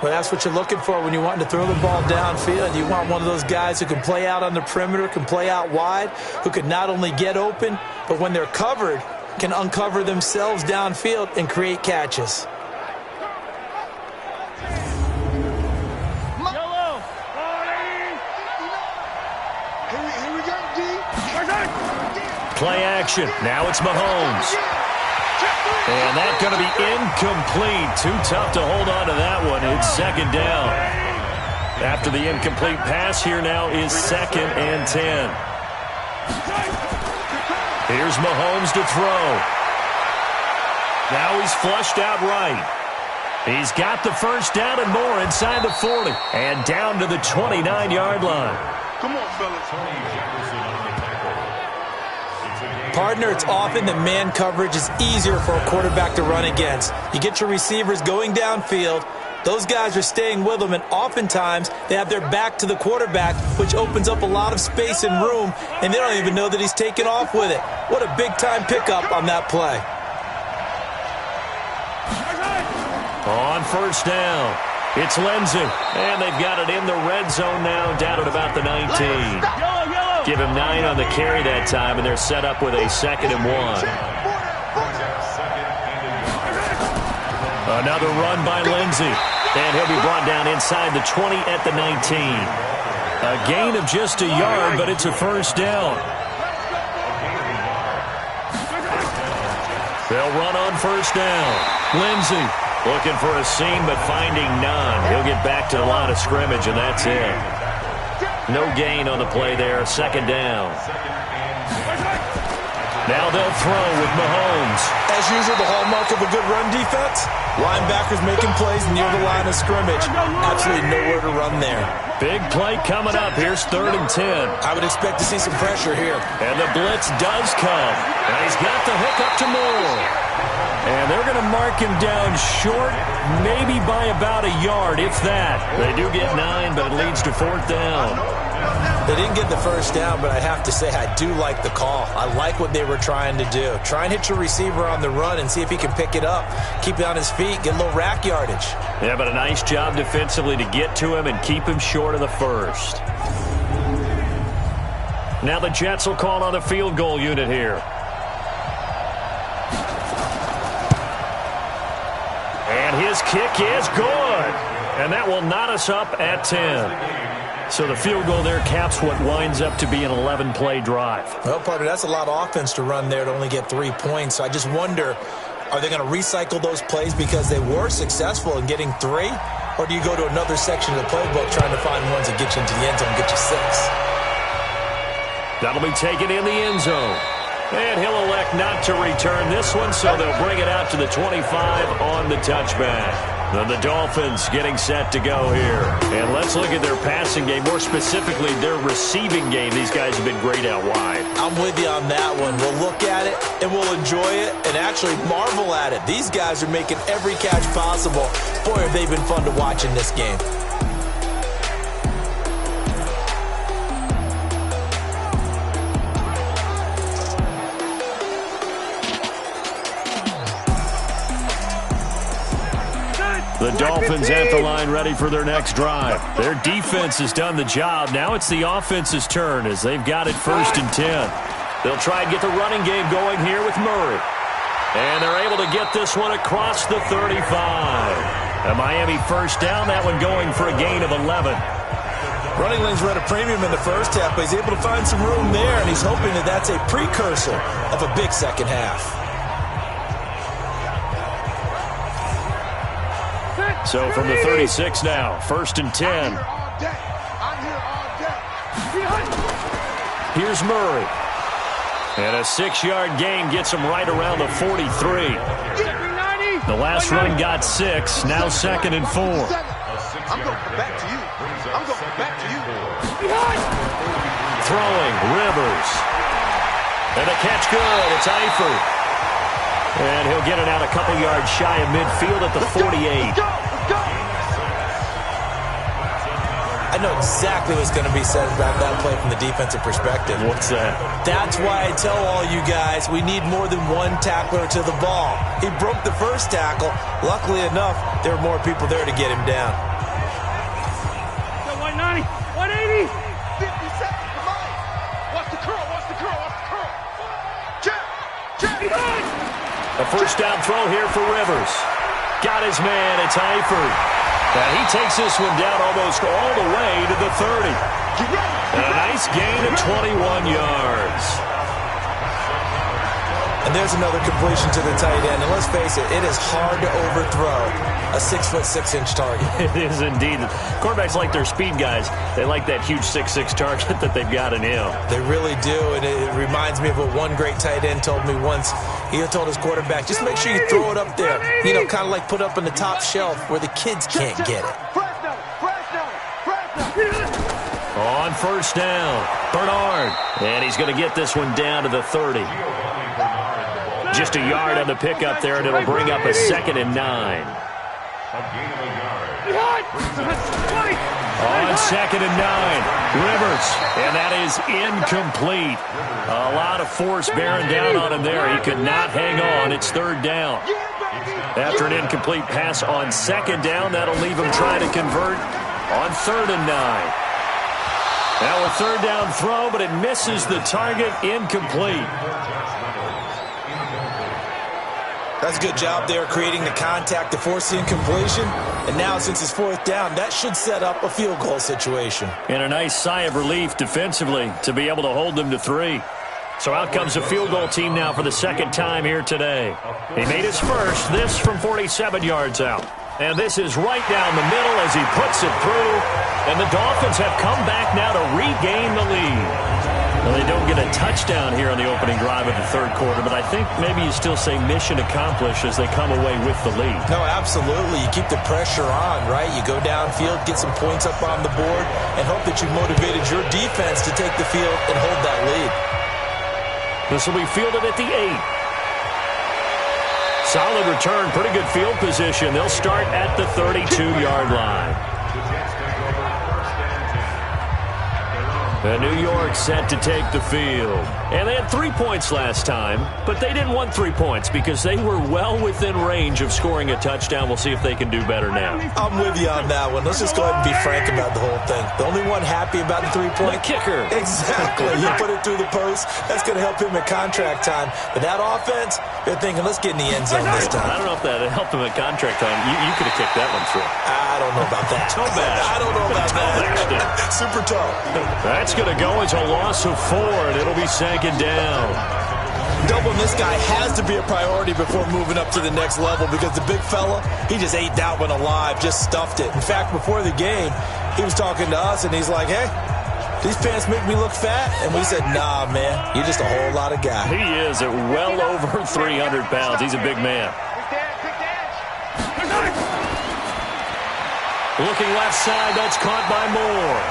Well, that's what you're looking for when you want to throw the ball downfield. You want one of those guys who can play out on the perimeter, can play out wide, who can not only get open, but when they're covered, can uncover themselves downfield and create catches. Play action. Now it's Mahomes. And that's going to be incomplete. Too tough to hold on to that one. It's second down. After the incomplete pass, here now is 2nd and 10. Here's Mahomes to throw. Now he's flushed out right. He's got the first down and more inside the 40. And down to the 29-yard line. Come on, fellas. Partner, it's often that man coverage is easier for a quarterback to run against. You get your receivers going downfield. Those guys are staying with them, and oftentimes they have their back to the quarterback, which opens up a lot of space and room, and they don't even know that he's taken off with it. What a big-time pickup on that play. On first down, it's Lindsey, and they've got it in the red zone now, down at about the 19. Give him 9 on the carry that time, and they're set up with a 2nd and 1. Another run by Lindsey, and he'll be brought down inside the 20 at the 19. A gain of just a yard, but it's a first down. They'll run on first down. Lindsey looking for a seam, but finding none. He'll get back to the line of scrimmage, and that's it. No gain on the play there, 2nd down. Now they'll throw with Mahomes. As usual, the hallmark of a good run defense, linebackers making plays near the line of scrimmage. Absolutely nowhere to run there. Big play coming up. Here's 3rd and 10. I would expect to see some pressure here. And the blitz does come. And he's got the hook up to Moore. And they're going to mark him down short, maybe by about a yard, if that. They do get 9, but it leads to 4th down. They didn't get the first down, but I have to say I do like the call. I like what they were trying to do. Try and hit your receiver on the run and see if he can pick it up, keep it on his feet, get a little rack yardage. Yeah, but a nice job defensively to get to him and keep him short of the first. Now the Jets will call on the field goal unit here. And his kick is good. And that will knot us up at 10. So the field goal there caps what winds up to be an 11-play drive. Well, partner, that's a lot of offense to run there to only get 3 points. So I just wonder, are they going to recycle those plays because they were successful in getting 3? Or do you go to another section of the playbook trying to find ones that get you into the end zone and get you 6? That'll be taken in the end zone. And he'll elect not to return this one, so they'll bring it out to the 25 on the touchback. Then the Dolphins getting set to go here. And let's look at their passing game, more specifically their receiving game. These guys have been great out wide. I'm with you on that one. We'll look at it, and we'll enjoy it, and actually marvel at it. These guys are making every catch possible. Boy, have they been fun to watch in this game. The Dolphins at the line ready for their next drive. Their defense has done the job. Now it's the offense's turn as they've got it 1st and 10. They'll try and get the running game going here with Murray. And they're able to get this one across the 35. A Miami first down, that one going for a gain of 11. Running lanes were at a premium in the first half, but he's able to find some room there, and he's hoping that that's a precursor of a big second half. So from the 36 now, 1st and 10. Here's Murray. And a 6-yard gain gets him right around the 43. The last run got 6, now 2nd and 4. I'm going back to you. I'm going back to you. Throwing, Rivers. And the catch good, it's Eifert. And he'll get it out a couple yards shy of midfield at the 48. I know exactly what's going to be said about that play from the defensive perspective. What's that? That's why I tell all you guys we need more than one tackler to the ball. He broke the first tackle. Luckily enough, there were more people there to get him down. 190, 180. 50 seconds to mine. Watch the curl, watch the curl, watch the curl. Check, check. A first down throw here for Rivers. Got his man, it's Eifert. And he takes this one down almost all the way to the 30. And a nice gain of 21 yards. And there's another completion to the tight end. And let's face it, it is hard to overthrow a 6'6" target. It is indeed. Quarterbacks like their speed guys. They like that huge 6'6" target that they've got in him. They really do, and it reminds me of what one great tight end told me once. He told his quarterback, just make sure you throw it up there. You know, kind of like put up on the top shelf where the kids can't get it. On first down, Bernard. And he's going to get this one down to the 30. Just a yard on the pickup there, and it'll bring up a 2nd and 9. On 2nd and 9, Rivers, and that is incomplete. A lot of force bearing down on him there. He could not hang on. It's 3rd down. After an incomplete pass on 2nd down, that'll leave him trying to convert on 3rd and 9. Now a 3rd down throw, but it misses the target, incomplete. That's a good job there creating the contact to force the incompletion. And now since it's 4th down, that should set up a field goal situation. And a nice sigh of relief defensively to be able to hold them to 3. So out comes the field goal team now for the 2nd time here today. He made his first, this from 47 yards out. And this is right down the middle as he puts it through. And the Dolphins have come back now to regain the lead. Well, they don't get a touchdown here on the opening drive of the third quarter, but I think maybe you still say mission accomplished as they come away with the lead. No, absolutely. You keep the pressure on, right? You go downfield, get some points up on the board, and hope that you motivated your defense to take the field and hold that lead. This will be fielded at the 8. Solid return, pretty good field position. They'll start at the 32-yard line. And New York set to take the field. And they had 3 points last time, but they didn't want 3 points because they were well within range of scoring a touchdown. We'll see if they can do better now. I'm with you on that one. Let's just go ahead and be frank about the whole thing. The only one happy about the 3-point? The kicker. Exactly. You put it through the post. That's going to help him at contract time. But that offense, they're thinking, let's get in the end zone this time. I don't know if that helped him at contract time. You could have kicked that one through. I don't know about that. Toe bash. I don't know about that. Super toe. That's going to go as a loss of 4, and it'll be second down. Doubling this guy has to be a priority before moving up to the next level because the big fella, he just ate that one alive, just stuffed it. In fact, before the game, he was talking to us, and he's like, hey, these pants make me look fat? And we said, nah, man, you're just a whole lot of guy. He is at well over 300 pounds. He's a big man. Looking left side, that's caught by Moore.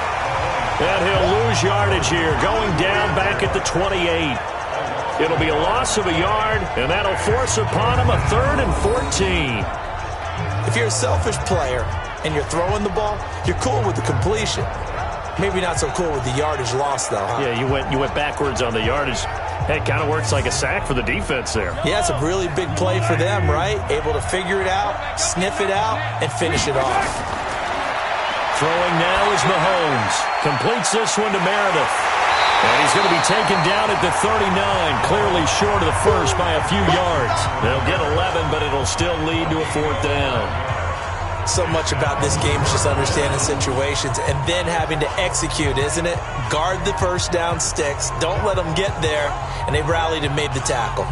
And he'll lose yardage here, going down back at the 28. It'll be a loss of a yard, and that'll force upon him a 3rd and 14. If you're a selfish player and you're throwing the ball, you're cool with the completion. Maybe not so cool with the yardage loss, though, huh? Yeah, you went backwards on the yardage. Hey, it kind of works like a sack for the defense there. Yeah, it's a really big play for them, right? Able to figure it out, sniff it out, and finish it off. Throwing now is Mahomes. Completes this one to Meredith. And he's going to be taken down at the 39, clearly short of the first by a few yards. They'll get 11, but it'll still lead to a 4th down. So much about this game is just understanding situations and then having to execute, isn't it? Guard the first down sticks. Don't let them get there. And they rallied and made the tackle.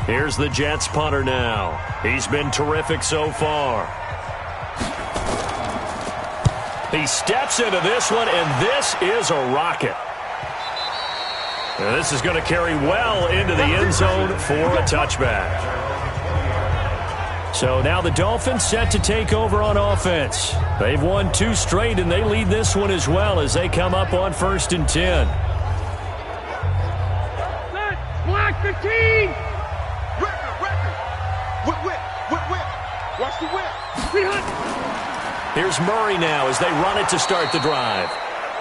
Here's the Jets punter now. He's been terrific so far. He steps into this one, and this is a rocket. And this is going to carry well into the end zone for a touchback. So now the Dolphins set to take over on offense. They've won 2 straight, and they lead this one as well as they come up on 1st and 10. Black 15! Watch the whip. Here's Murray now as they run it to start the drive.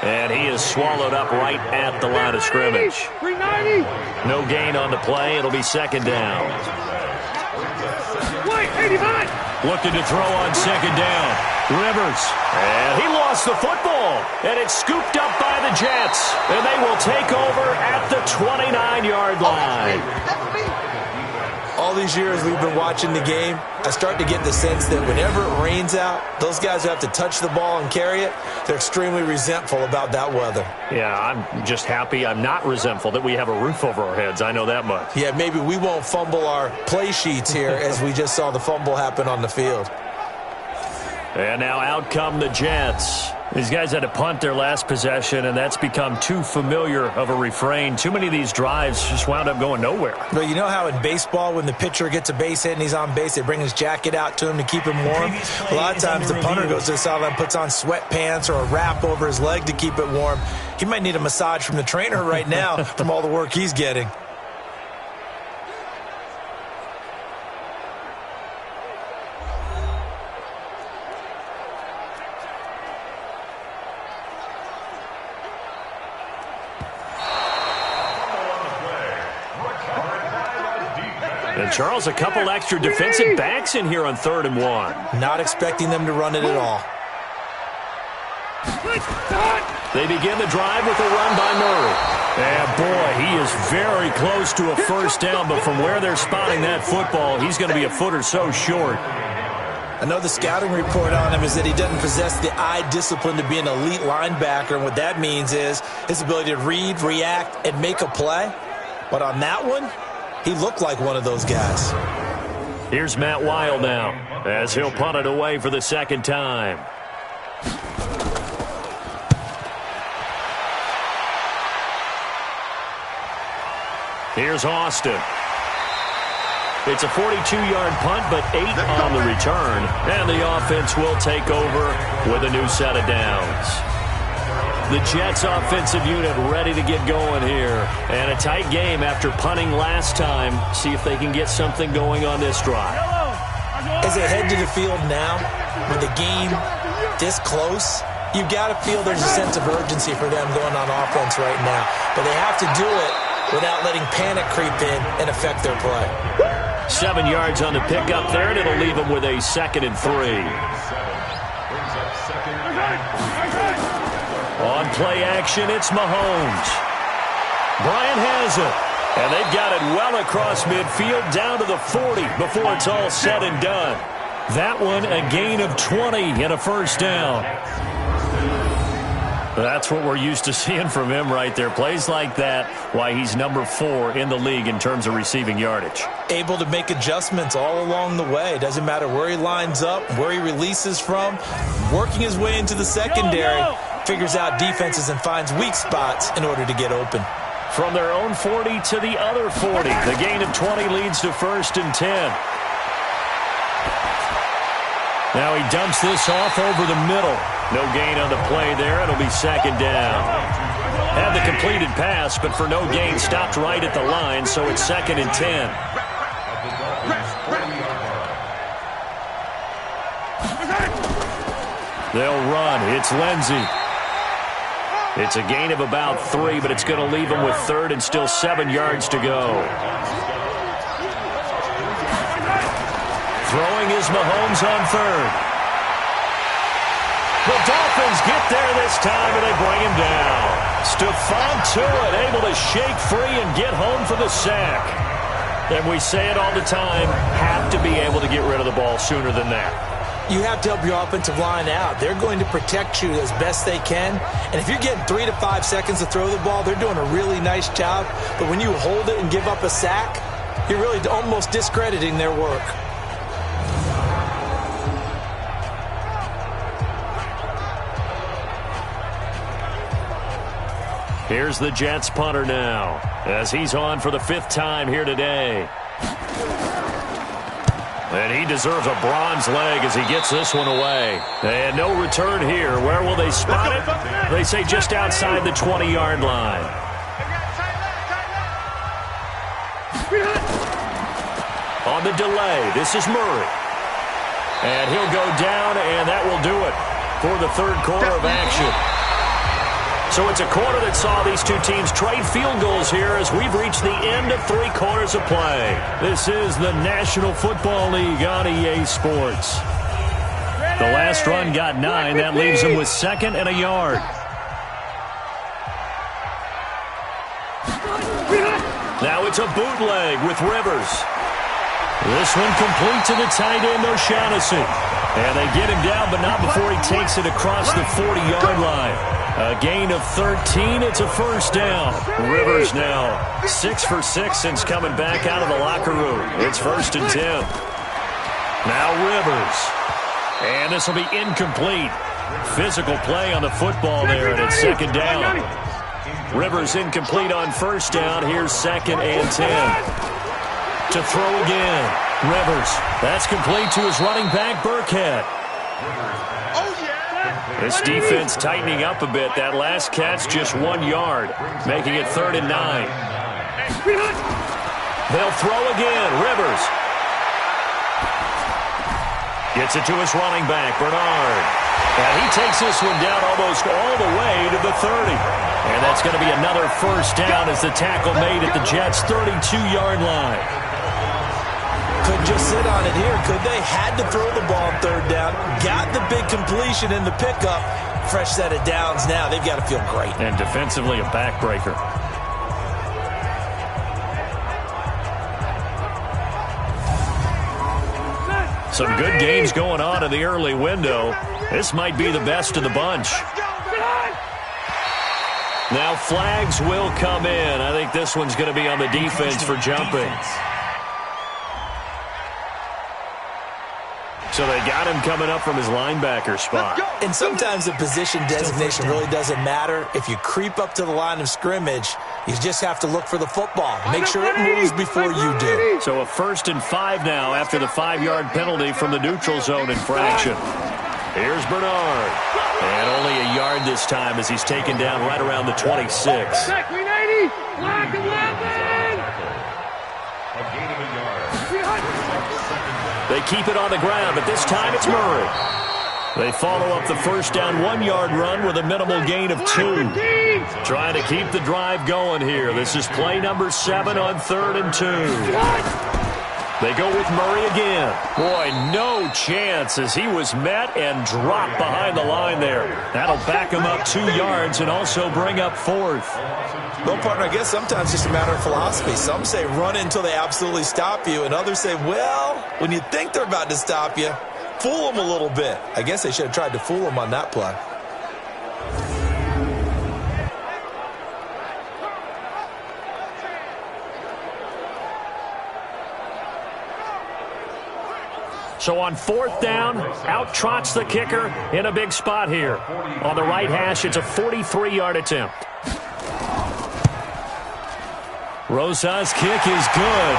And he is swallowed up right at the line of scrimmage. 390. No gain on the play. It'll be second down. White, 85. Looking to throw on second down. Rivers. And he lost the football. And it's scooped up by the Jets. And they will take over at the 29-yard line. All these years we've been watching the game, I start to get the sense that whenever it rains out, those guys who have to touch the ball and carry it, they're extremely resentful about that weather. Yeah, I'm just happy I'm not resentful that we have a roof over our heads. I know that much. Yeah, maybe we won't fumble our play sheets here as we just saw the fumble happen on the field. And now out come the Jets. These guys had to punt their last possession, and that's become too familiar of a refrain. Too many of these drives just wound up going nowhere. But you know how in baseball, when the pitcher gets a base hit and he's on base, they bring his jacket out to him to keep him warm? A lot of times the punter goes to the sideline, puts on sweatpants or a wrap over his leg to keep it warm. He might need a massage from the trainer right now from all the work he's getting. And Charles, a couple extra defensive backs in here on 3rd and 1. Not expecting them to run it at all. They begin the drive with a run by Murray. And boy, he is very close to a first down, but from where they're spotting that football, he's going to be a foot or so short. I know the scouting report on him is that he doesn't possess the eye discipline to be an elite linebacker, and what that means is his ability to read, react, and make a play. But on that one, he looked like one of those guys. Here's Matt Wild now as he'll punt it away for the second time. Here's Austin. It's a 42-yard punt, but 8 on the return. And the offense will take over with a new set of downs. The Jets offensive unit ready to get going here. And a tight game after punting last time. See if they can get something going on this drive. As they head to the field now, with the game this close, you've got to feel there's a sense of urgency for them going on offense right now. But they have to do it without letting panic creep in and affect their play. 7 yards on the pickup there, and it'll leave them with a 2nd and 3. On play action, it's Mahomes. Bryant has it. And they've got it well across midfield down to the 40 before it's all said and done. That one a gain of 20 and a first down. That's what we're used to seeing from him right there. Plays like that, why he's number 4 in the league in terms of receiving yardage. Able to make adjustments all along the way. Doesn't matter where he lines up, where he releases from. Working his way into the secondary. Figures out defenses and finds weak spots in order to get open. From their own 40 to the other 40. The gain of 20 leads to 1st and 10. Now he dumps this off over the middle. No gain on the play there. It'll be 2nd down. Had the completed pass, but for no gain, stopped right at the line, so it's 2nd and 10. They'll run. It's Lindsey. It's a gain of about 3, but it's going to leave them with 3rd and still 7 yards to go. Throwing is Mahomes on 3rd. The Dolphins get there this time, and they bring him down. Stephon Tuitt able to shake free and get home for the sack. And we say it all the time, have to be able to get rid of the ball sooner than that. You have to help your offensive line out. They're going to protect you as best they can. And if you're getting 3 to 5 seconds to throw the ball, they're doing a really nice job. But when you hold it and give up a sack, you're really almost discrediting their work. Here's the Jets punter now, as he's on for the 5th time here today. And he deserves a bronze leg as he gets this one away. And no return here. Where will they spot it? They say just outside the 20-yard line. On the delay, this is Murray. And he'll go down, and that will do it for the 3rd quarter of action. So it's a quarter that saw these two teams trade field goals here as we've reached the end of 3 quarters of play. This is the National Football League on EA Sports. The last run got 9. That leaves them with 2nd and a yard. Now it's a bootleg with Rivers. This one complete to the tight end, O'Shaughnessy. And they get him down, but not before he takes it across the 40-yard line. A gain of 13. It's a first down. Rivers now 6 for 6 since coming back out of the locker room. It's 1st and 10. Now Rivers. And this will be incomplete. Physical play on the football there, and it's 2nd down. Rivers incomplete on 1st down. Here's 2nd and 10. To throw again. Rivers. That's complete to his running back, Burkhead. This defense tightening up a bit. That last catch just 1 yard, making it 3rd and 9. They'll throw again. Rivers. Gets it to his running back, Bernard. And he takes this one down almost all the way to the 30. And that's going to be another first down as the tackle made at the Jets' 32-yard line. Couldn't just sit on it here, could they? Had to throw the ball on 3rd down. Got the big completion in the pickup. Fresh set of downs now. They've got to feel great. And defensively, a backbreaker. Some good games going on in the early window. This might be the best of the bunch. Now flags will come in. I think this one's going to be on the defense for jumping. So they got him coming up from his linebacker spot. And sometimes the position designation really doesn't matter. If you creep up to the line of scrimmage, you just have to look for the football. Make sure it moves before you do. So a 1st and 5 now after the 5-yard penalty from the neutral zone infraction. Here's Bernard. And only a yard this time as he's taken down right around the 26. Check, 380. Black 11. They keep it on the ground, but this time it's Murray. They follow up the 1st down 1-yard run with a minimal gain of 2. Trying to keep the drive going here. This is play number 7 on 3rd and 2. They go with Murray again. Boy, no chance as he was met and dropped behind the line there. That'll back him up 2 yards and also bring up 4th. Well, partner, I guess sometimes it's just a matter of philosophy. Some say run until they absolutely stop you, and others say, well, when you think they're about to stop you, fool them a little bit. I guess they should have tried to fool them on that play. So on 4th down, out trots the kicker in a big spot here. On the right hash, it's a 43-yard attempt. Rosas' kick is good.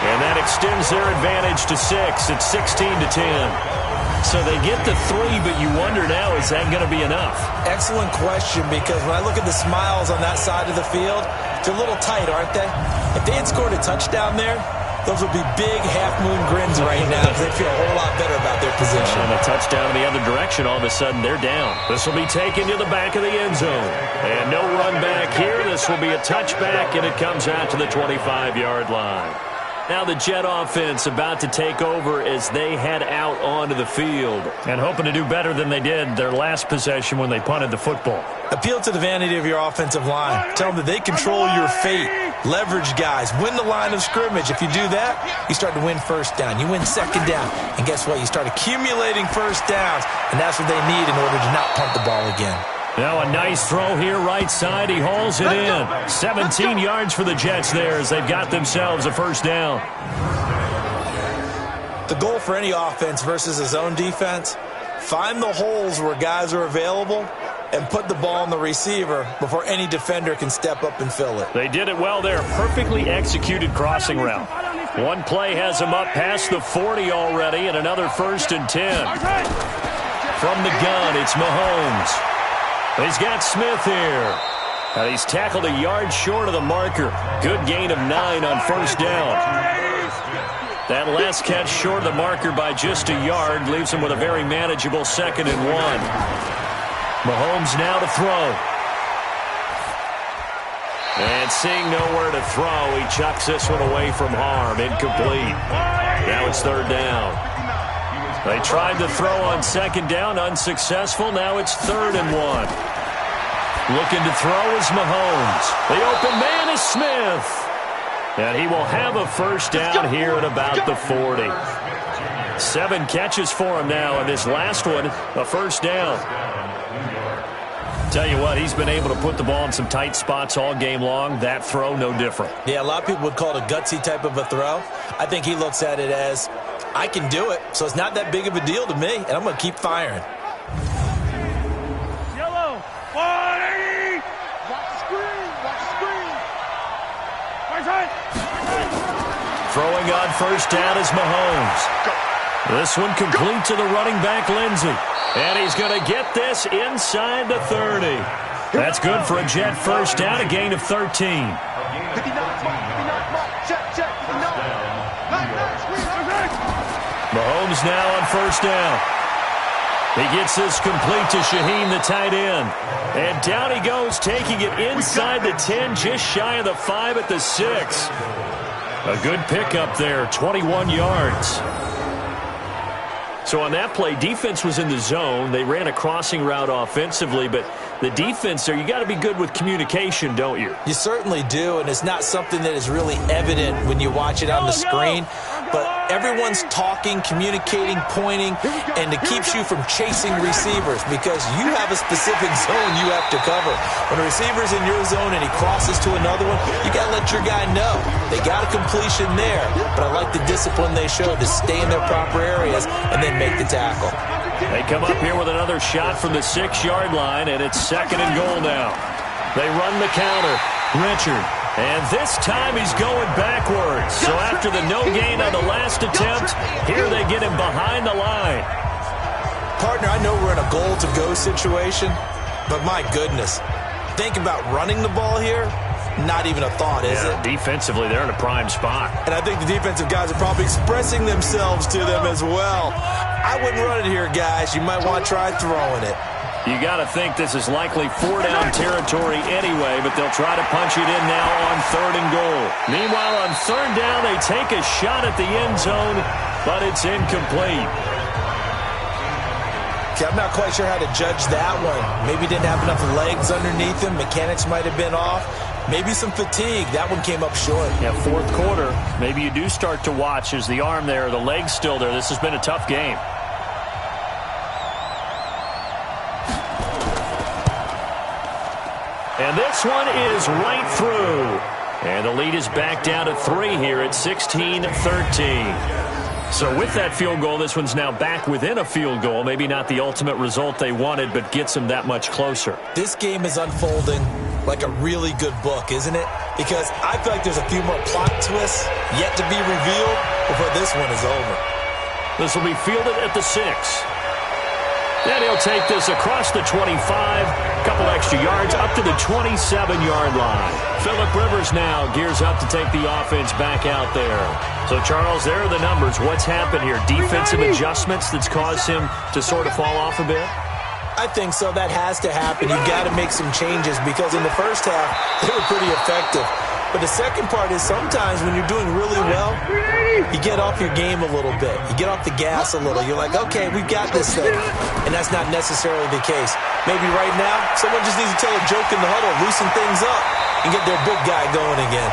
And that extends their advantage to 6. It's 16-10. So they get the 3, but you wonder now, is that going to be enough? Excellent question, because when I look at the smiles on that side of the field, they're a little tight, aren't they? If they had scored a touchdown there, those would be big half-moon grins right now because they feel a whole lot better about their position. And a touchdown in the other direction, all of a sudden they're down. This will be taken to the back of the end zone. And no run back here. This will be a touchback, and it comes out to the 25-yard line. Now the Jet offense about to take over as they head out onto the field and hoping to do better than they did their last possession when they punted the football. Appeal to the vanity of your offensive line. Tell them that they control your fate. Leverage guys. Win the line of scrimmage. If you do that, you start to win 1st down. You win 2nd down. And guess what? You start accumulating 1st downs. And that's what they need in order to not punt the ball again. Now a nice throw here right side. He hauls it in. 17 yards for the Jets there as they've got themselves a 1st down. The goal for any offense versus a zone defense, find the holes where guys are available and put the ball on the receiver before any defender can step up and fill it. They did it well there. Perfectly executed crossing route. One play has him up past the 40 already, and another 1st and 10. From the gun, it's Mahomes. He's got Smith here. And he's tackled a yard short of the marker. Good gain of 9 on 1st down. That last catch short of the marker by just a yard leaves him with a very manageable 2nd and 1. Mahomes now to throw. And seeing nowhere to throw, he chucks this one away from harm. Incomplete. Now it's 3rd down. They tried to throw on 2nd down, unsuccessful. Now it's 3rd and 1. Looking to throw is Mahomes. The open man is Smith. And he will have a 1st down here at about the 40. 7 catches for him now, and this last one, a 1st down. Tell you what, he's been able to put the ball in some tight spots all game long. That throw, no different. Yeah, a lot of people would call it a gutsy type of a throw. I think he looks at it as, I can do it, so it's not that big of a deal to me, and I'm going to keep firing. Yellow, 180. Watch the screen, watch the screen. Right side. Throwing on 1st down is Mahomes. This one complete to the running back, Lindsey. And he's going to get this inside the 30. That's good for a Jet 1st down, a gain of 13. 59 mark, check, 59. Mahomes now on 1st down. He gets this complete to Shaheen, the tight end. And down he goes, taking it inside the 10, just shy of the 5 at the 6. A good pickup there, 21 yards. So on that play, defense was in the zone. They ran a crossing route offensively, but the defense there, you got to be good with communication, don't you? You certainly do, and it's not something that is really evident when you watch it on the screen. but everyone's talking, communicating, pointing, and it keeps you from chasing receivers because you have a specific zone you have to cover. When a receiver's in your zone and he crosses to another one, you got to let your guy know. They got a completion there, but I like the discipline they show to stay in their proper areas and then make the tackle. They come up here with another shot from the 6-yard line, and it's 2nd and goal now. They run the counter. Richard. And this time he's going backwards. So after the no gain on the last attempt, here they get him behind the line. Partner, I know we're in a goal-to-go situation, but my goodness. Think about running the ball here. Not even a thought, is it? Defensively, they're in a prime spot. And I think the defensive guys are probably expressing themselves to them as well. I wouldn't run it here, guys. You might want to try throwing it. You got to think this is likely 4-down territory anyway, but they'll try to punch it in now on 3rd and goal. Meanwhile, on 3rd down, they take a shot at the end zone, but it's incomplete. Okay, I'm not quite sure how to judge that one. Maybe didn't have enough legs underneath him. Mechanics might have been off. Maybe some fatigue. That one came up short. Yeah, 4th quarter. Maybe you do start to watch as the arm there, the leg's still there. This has been a tough game. And this one is right through. And the lead is back down to 3 here at 16-13. So with that field goal, this one's now back within a field goal. Maybe not the ultimate result they wanted, but gets them that much closer. This game is unfolding like a really good book, isn't it? Because I feel like there's a few more plot twists yet to be revealed before this one is over. This will be fielded at the 6. Then he'll take this across the 25, a couple extra yards up to the 27-yard line. Phillip Rivers now gears up to take the offense back out there. So, Charles, there are the numbers. What's happened here? Defensive adjustments that's caused him to sort of fall off a bit? I think so. That has to happen. You've got to make some changes because in the first half, they were pretty effective. But the second part is sometimes when you're doing really well, you get off your game a little bit. You get off the gas a little. You're like, okay, we've got this thing. And that's not necessarily the case. Maybe right now, someone just needs to tell a joke in the huddle, loosen things up, and get their big guy going again.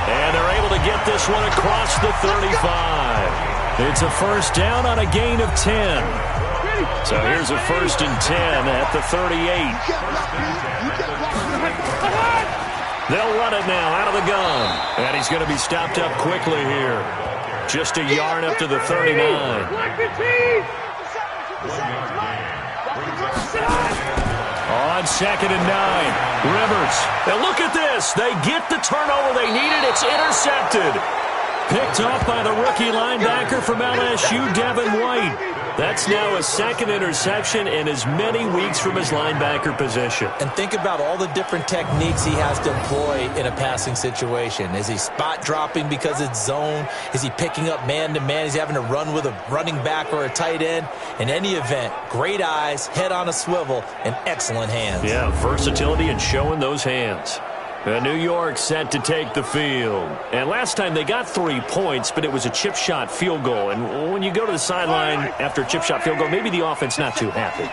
And they're able to get this one across the 35. It's a 1st down on a gain of 10. So here's a 1st and 10 at the 38. They'll run it now out of the gun. And he's going to be stopped up quickly here. Just a yard up to the 39. On 2nd and 9. Rivers. Now look at this. They get the turnover they needed. It's intercepted. Picked off by the rookie linebacker from LSU, Devin White. That's now a 2nd interception in as many weeks from his linebacker position. And think about all the different techniques he has to employ in a passing situation. Is he spot dropping because it's zone? Is he picking up man-to-man? Is he having to run with a running back or a tight end? In any event, great eyes, head on a swivel, and excellent hands. Yeah, versatility and showing those hands. New York set to take the field. And last time they got 3 points, but it was a chip shot field goal. And when you go to the sideline after a chip shot field goal, maybe the offense not too happy.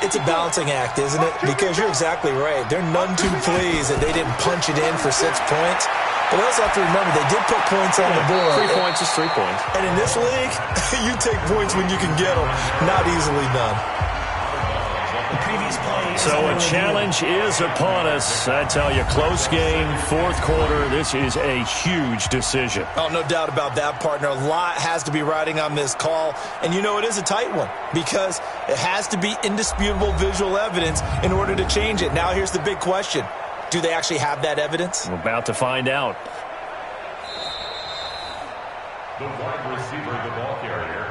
It's a balancing act, isn't it? Because you're exactly right. They're none too pleased that they didn't punch it in for 6 points. But we also have to remember they did put points on the board. 3 points is 3 points. And in this league, you take points when you can get them. Not easily done. So a challenge is upon us. I tell you, close game, 4th quarter. This is a huge decision. Oh, no doubt about that, partner. A lot has to be riding on this call. And you know it is a tight one because it has to be indisputable visual evidence in order to change it. Now here's the big question. Do they actually have that evidence? We're about to find out. The wide receiver, the ball carrier.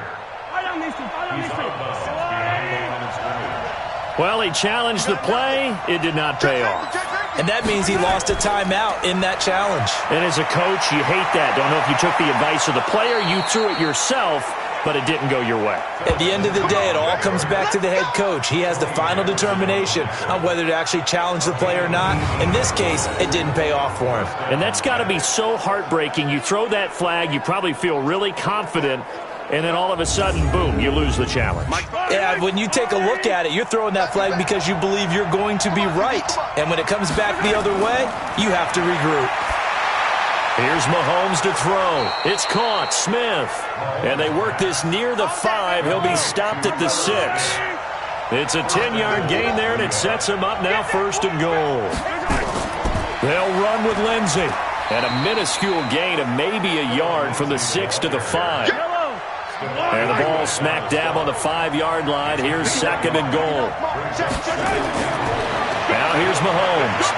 Well, he challenged the play. It did not pay off. And that means he lost a timeout in that challenge. And as a coach, you hate that. Don't know if you took the advice of the player, you threw it yourself, but it didn't go your way. At the end of the day, it all comes back to the head coach. He has the final determination on whether to actually challenge the play or not. In this case, it didn't pay off for him. And that's got to be so heartbreaking. You throw that flag, you probably feel really confident, and then all of a sudden, boom, you lose the challenge. Yeah, when you take a look at it, you're throwing that flag because you believe you're going to be right. And when it comes back the other way, you have to regroup. Here's Mahomes to throw. It's caught. Smith. And they work this near the 5. He'll be stopped at the 6. It's a 10-yard gain there, and it sets him up now 1st and goal. They'll run with Lindsey. And a minuscule gain of maybe a yard from the 6 to the 5. And the ball smack dab on the 5-yard line. Here's 2nd and goal. Now here's Mahomes.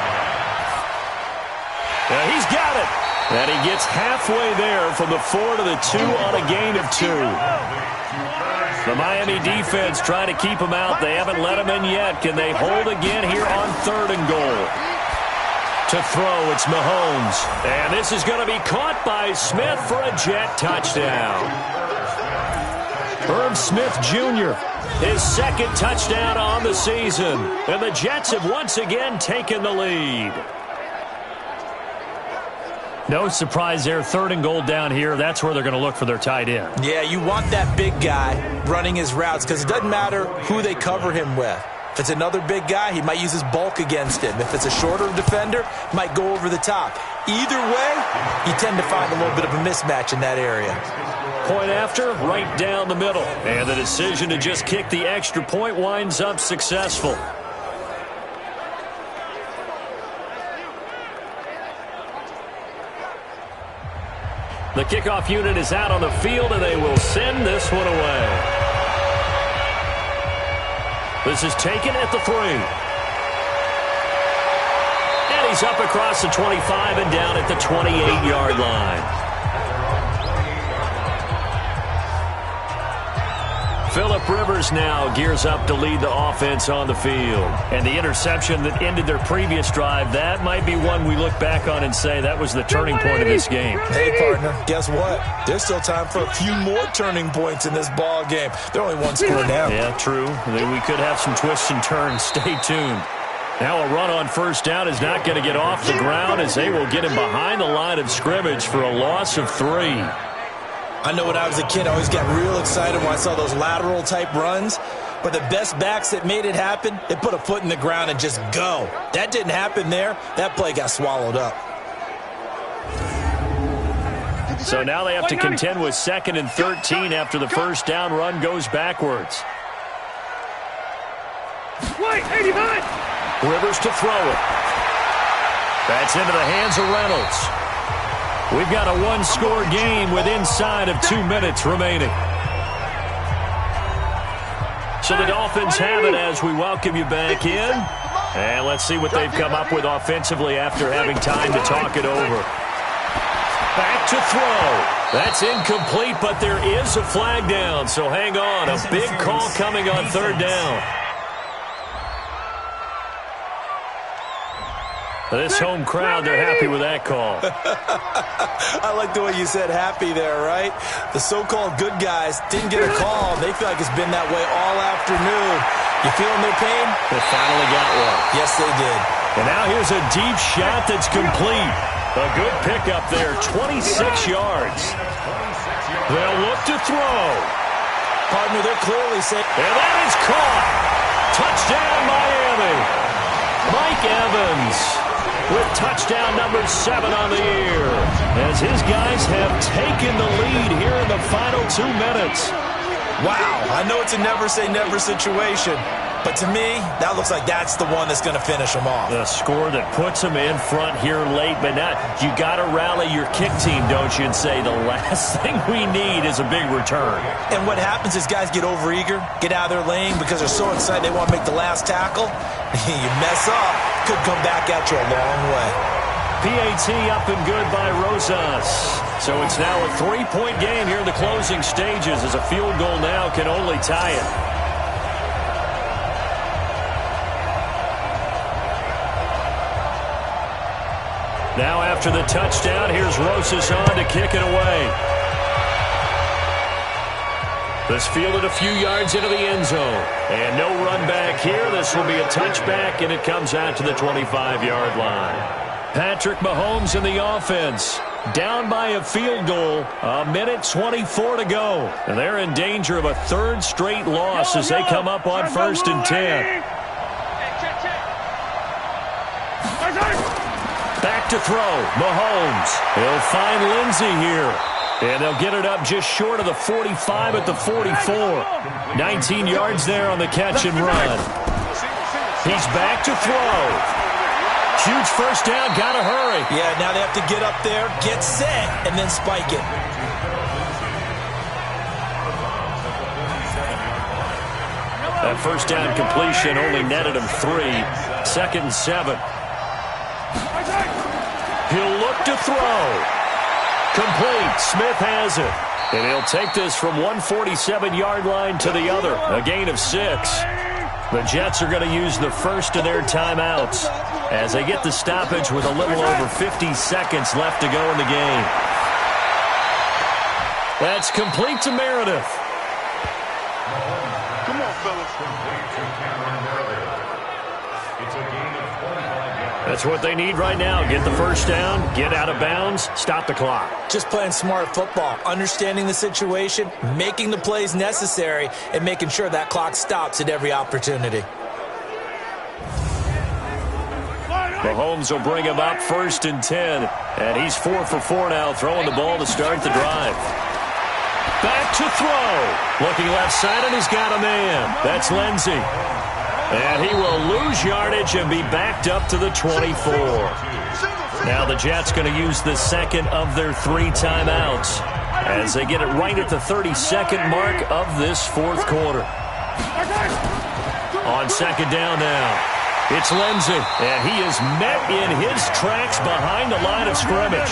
He's got it. And he gets halfway there from the 4 to the 2 on a gain of 2. The Miami defense trying to keep him out. They haven't let him in yet. Can they hold again here on 3rd and goal? To throw, it's Mahomes. And this is going to be caught by Smith for a Jet touchdown. Herb Smith Jr., his 2nd touchdown on the season. And the Jets have once again taken the lead. No surprise there. 3rd and goal down here. That's where they're going to look for their tight end. Yeah, you want that big guy running his routes because it doesn't matter who they cover him with. If it's another big guy, he might use his bulk against him. If it's a shorter defender, he might go over the top. Either way, you tend to find a little bit of a mismatch in that area. Point after, right down the middle. And the decision to just kick the extra point winds up successful. The kickoff unit is out on the field, and they will send this one away. This is taken at the 3. And he's up across the 25 and down at the 28-yard line. Phillip Rivers now gears up to lead the offense on the field. And the interception that ended their previous drive, that might be one we look back on and say that was the turning point of this game. Hey, partner, guess what? There's still time for a few more turning points in this ball game. They're only 1 score down. Yeah, true. We could have some twists and turns. Stay tuned. Now a run on 1st down is not going to get off the ground as they will get him behind the line of scrimmage for a loss of 3. I know when I was a kid, I always got real excited when I saw those lateral-type runs. But the best backs that made it happen, they put a foot in the ground and just go. That didn't happen there. That play got swallowed up. So now they have to contend with 2nd and 13 after the 1st down run goes backwards. Rivers to throw it. That's into the hands of Reynolds. We've got a 1-score game with inside of 2 minutes remaining. So the Dolphins have it as we welcome you back in. And let's see what they've come up with offensively after having time to talk it over. Back to throw. That's incomplete, but there is a flag down. So hang on. A big call coming on 3rd down. This home crowd, they're happy with that call. I like the way you said happy there, right? The so-called good guys didn't get a call. They feel like it's been that way all afternoon. You feeling their pain? They finally got one. Yes, they did. And now here's a deep shot that's complete. A good pickup there, 26 yards. They'll look to throw. Partner, they're clearly saying... And that is caught. Touchdown, Miami. Mike Evans with touchdown number 7 on the year, as his guys have taken the lead here in the final 2 minutes. Wow, I know it's a never-say-never situation, but to me, that looks like that's the one that's going to finish them off. The score that puts them in front here late, but now you got to rally your kick team, don't you, and say the last thing we need is a big return. And what happens is guys get overeager, get out of their lane because they're so excited they want to make the last tackle. You mess up, could come back at you a long way. PAT up and good by Rosas. So it's now a 3-point game here in the closing stages as a field goal now can only tie it. Now after the touchdown, here's Rosas on to kick it away. This fielded a few yards into the end zone. And no run back here. This will be a touchback, and it comes out to the 25-yard line. Patrick Mahomes in the offense. Down by a field goal. 1:24 to go. And they're in danger of a 3rd straight loss as they come up on 1st and 10. Hey, check. Back to throw. Mahomes. He'll find Lindsey here. And they'll get it up just short of the 45 at the 44. 19 yards there on the catch and run. He's back to throw. Huge first down. Got to hurry. Yeah, now they have to get up there, get set, and then spike it. That first down completion only netted him 3. 2nd and 7. He'll look to throw. Complete. Smith has it. And he'll take this from 147-yard line to the other. A gain of 6. The Jets are going to use the first of their timeouts as they get the stoppage with a little over 50 seconds left to go in the game. That's complete to Meredith. Come on, fellas. It's a gain of 25 yards. That's what they need right now. Get the first down, get out of bounds, stop the clock. Just playing smart football, understanding the situation, making the plays necessary, and making sure that clock stops at every opportunity. Mahomes will bring him up 1st and 10. And he's 4 for 4 now, throwing the ball to start the drive. Back to throw. Looking left side, and he's got a man. That's Lindsey. And he will lose yardage and be backed up to the 24. Now the Jets going to use the second of their 3 timeouts as they get it right at the 32nd mark of this 4th quarter. On 2nd down now, it's Lindsey, and he is met in his tracks behind the line of scrimmage.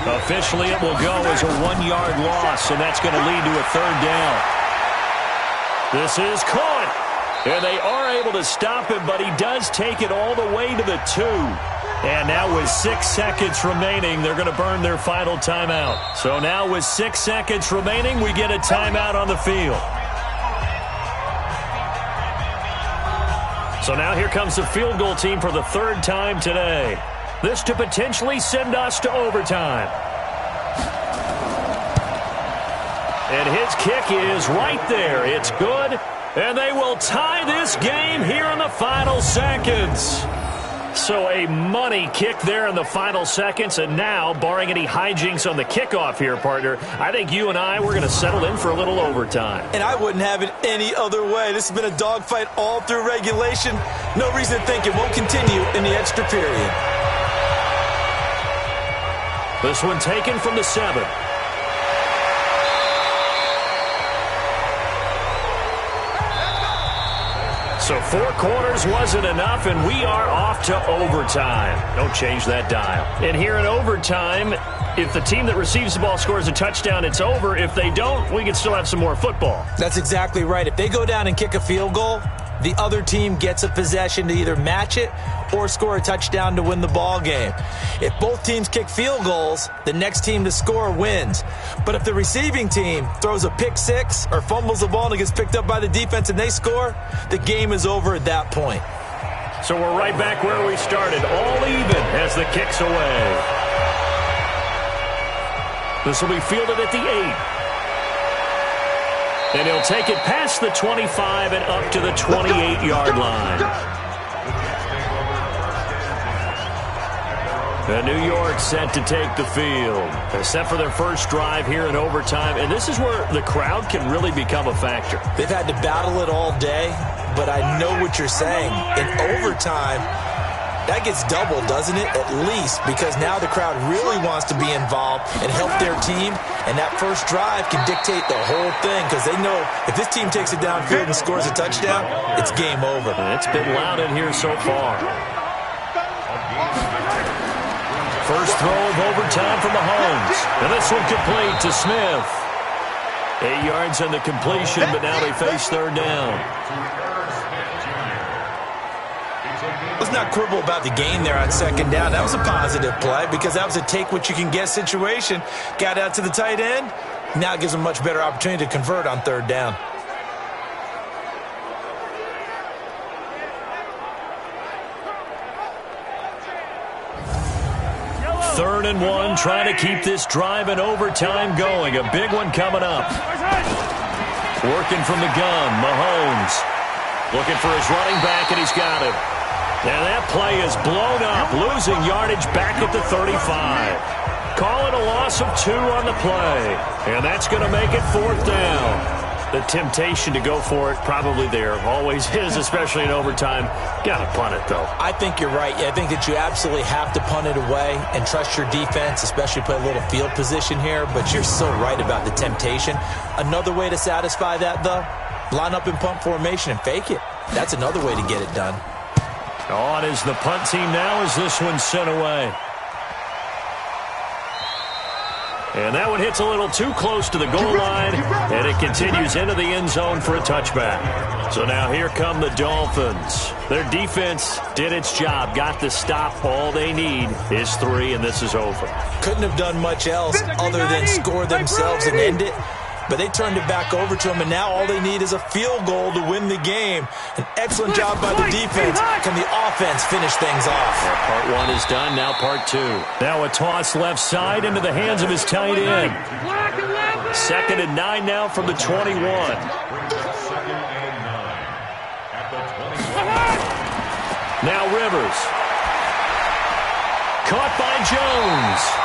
Officially, it will go as a 1-yard loss, and that's going to lead to a 3rd down. This is caught. And they are able to stop him, but he does take it all the way to the 2. And now with 6 seconds remaining, they're going to burn their final timeout. So now with 6 seconds remaining, we get a timeout on the field. So now here comes the field goal team for the 3rd time today. This to potentially send us to overtime. And his kick is right there. It's good. And they will tie this game here in the final seconds. So a money kick there in the final seconds. And now, barring any hijinks on the kickoff here, partner, I think you and I, we're going to settle in for a little overtime. And I wouldn't have it any other way. This has been a dogfight all through regulation. No reason to think it won't continue in the extra period. This one taken from the 7. So 4 quarters wasn't enough, and we are off to overtime. Don't change that dial. And here in overtime, if the team that receives the ball scores a touchdown, it's over. If they don't, we can still have some more football. That's exactly right. If they go down and kick a field goal, the other team gets a possession to either match it or score a touchdown to win the ball game. If both teams kick field goals, the next team to score wins. But if the receiving team throws a pick 6 or fumbles the ball and it gets picked up by the defense and they score, the game is over at that point. So we're right back where we started, all even as the kick's away. This will be fielded at the 8. And he'll take it past the 25 and up to the 28-yard line. And New York set to take the field. They're set for their first drive here in overtime. And this is where the crowd can really become a factor. They've had to battle it all day, but I know what you're saying. In overtime, that gets doubled, doesn't it? At least, because now the crowd really wants to be involved and help their team. And that first drive can dictate the whole thing because they know if this team takes it downfield and scores a touchdown, it's game over. It's been loud in here so far. First throw of overtime for Mahomes. And this one complete to Smith. 8 yards on the completion, but now they face 3rd down. Let's not quibble about the gain there on 2nd down. That was a positive play because that was a take-what-you-can-get situation. Got out to the tight end. Now it gives them a much better opportunity to convert on 3rd down. Third and 1, trying to keep this drive in overtime going. A big one coming up. Working from the gun, Mahomes. Looking for his running back, and he's got it. And that play is blown up, losing yardage back at the 35. Call it a loss of 2 on the play. And that's going to make it 4th down. The temptation to go for it probably there. Always is, especially in overtime. Got to punt it, though. I think you're right. I think that you absolutely have to punt it away and trust your defense, especially play a little field position here. But you're so right about the temptation. Another way to satisfy that, though, line up in punt formation and fake it. That's another way to get it done. On is the punt team now as this one's sent away. And that one hits a little too close to the goal line, and it continues into the end zone for a touchback. So now here come the Dolphins. Their defense did its job, got the stop. All they need is 3, and this is over. Couldn't have done much else other than score themselves and end it. But they turned it back over to them, and now all they need is a field goal to win the game. An excellent job by the defense. Can the offense finish things off? Part 1 is done, now part 2. Now a toss left side into the hands of his tight end. 2nd and 9 now from the 21. Now Rivers. Caught by Jones.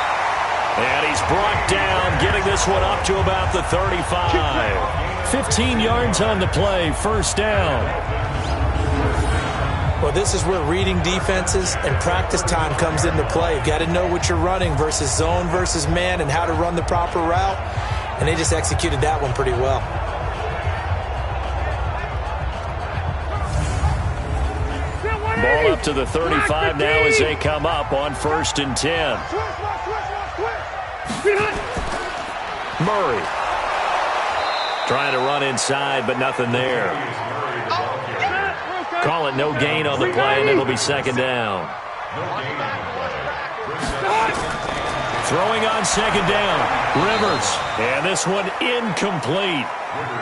And he's brought down, getting this one up to about the 35. 15 yards on the play, 1st down. Well, this is where reading defenses and practice time comes into play. You've got to know what you're running versus zone versus man and how to run the proper route. And they just executed that one pretty well. Ball up to the 35 now as they come up on 1st and 10. Murray trying to run inside, but nothing there. Call it no gain on the play, and it'll be 2nd down. Throwing on 2nd down, Rivers. And this one incomplete.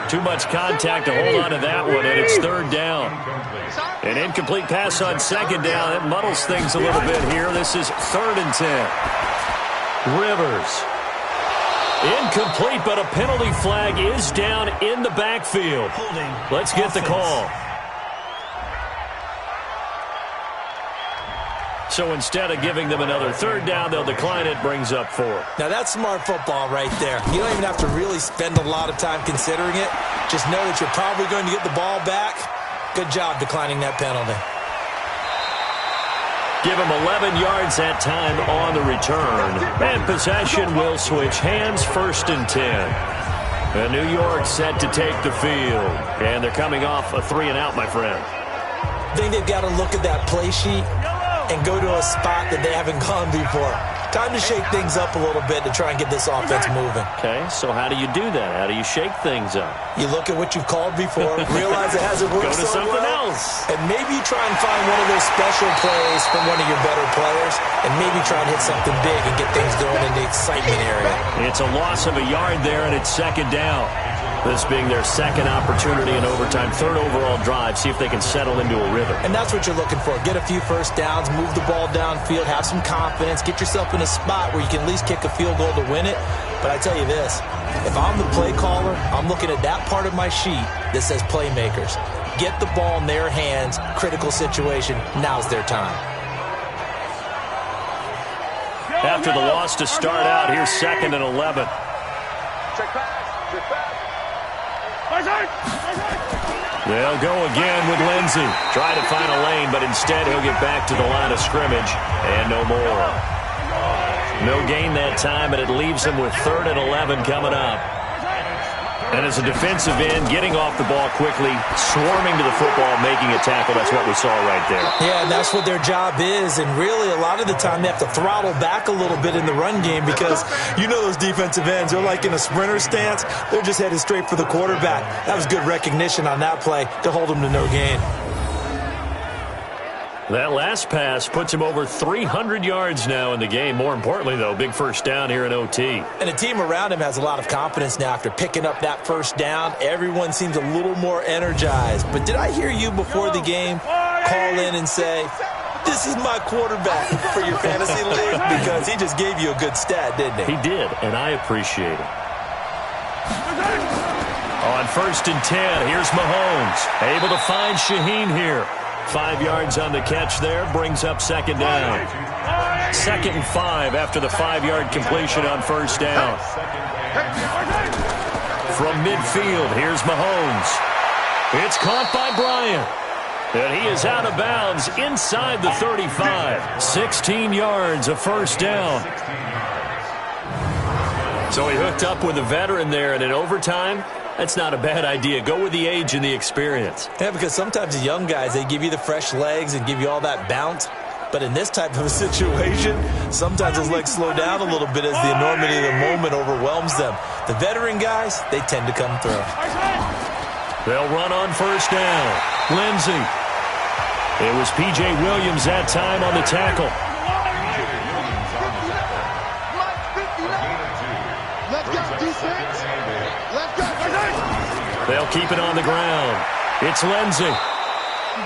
Too much contact to hold on to that one, and it's 3rd down. An incomplete pass on 2nd down. It muddles things a little bit here. This is 3rd and 10. Rivers. Incomplete, but a penalty flag is down in the backfield. Let's get the call. So instead of giving them another 3rd down, they'll decline it, brings up 4. Now that's smart football right there. You don't even have to really spend a lot of time considering it. Just know that you're probably going to get the ball back. Good job declining that penalty. Give him 11 yards that time on the return. And possession will switch hands, 1st and 10. And New York set to take the field. And they're coming off a 3-and-out, my friend. I think they've got to look at that play sheet and go to a spot that they haven't gone before. Time to shake things up a little bit to try and get this offense moving. Okay, so how do you do that? How do you shake things up? You look at what you've called before, realize it hasn't worked Go to so something well, else. and maybe try and find one of those special plays from one of your better players, and maybe try and hit something big and get things going in the excitement area. It's a loss of a yard there, and it's 2nd down. This being their 2nd opportunity in overtime, 3rd overall drive. See if they can settle into a rhythm. And that's what you're looking for. Get a few 1st downs, move the ball downfield, have some confidence, get yourself in a spot where you can at least kick a field goal to win it. But I tell you this, if I'm the play caller, I'm looking at that part of my sheet that says playmakers. Get the ball in their hands, critical situation, now's their time. After the loss to start out, here's 2nd and 11. Check pass. They'll go again with Lindsey. Try to find a lane, but instead he'll get back to the line of scrimmage, and no more. No gain that time, and it leaves him with 3rd and 11 coming up. And as a defensive end, getting off the ball quickly, swarming to the football, making a tackle. That's what we saw right there. Yeah, and that's what their job is. And really, a lot of the time, they have to throttle back a little bit in the run game because you know those defensive ends, they're like in a sprinter stance. They're just headed straight for the quarterback. That was good recognition on that play to hold them to no gain. That last pass puts him over 300 yards now in the game. More importantly, though, big 1st down here in OT. And the team around him has a lot of confidence now after picking up that 1st down. Everyone seems a little more energized. But did I hear you before the game call in and say, this is my quarterback for your fantasy league? Because he just gave you a good stat, didn't he? He did, and I appreciate it. On 1st and 10, here's Mahomes. Able to find Shaheen here. 5 yards on the catch there, brings up second down. 2nd and 5 after the 5-yard completion on first down. From midfield, here's Mahomes. It's caught by Bryant. And he is out of bounds inside the 35. 16 yards, a first down. So he hooked up with a veteran there, and in overtime, that's not a bad idea. Go with the age and the experience. Yeah, because sometimes the young guys, they give you the fresh legs and give you all that bounce. But in this type of a situation, sometimes those legs slow down a little bit as the enormity of the moment overwhelms them. The veteran guys, they tend to come through. They'll run on first down. Lindsey. It was P.J. Williams that time on the tackle. Let's go, defense. Let's go. They'll keep it on the ground. It's Lindsey.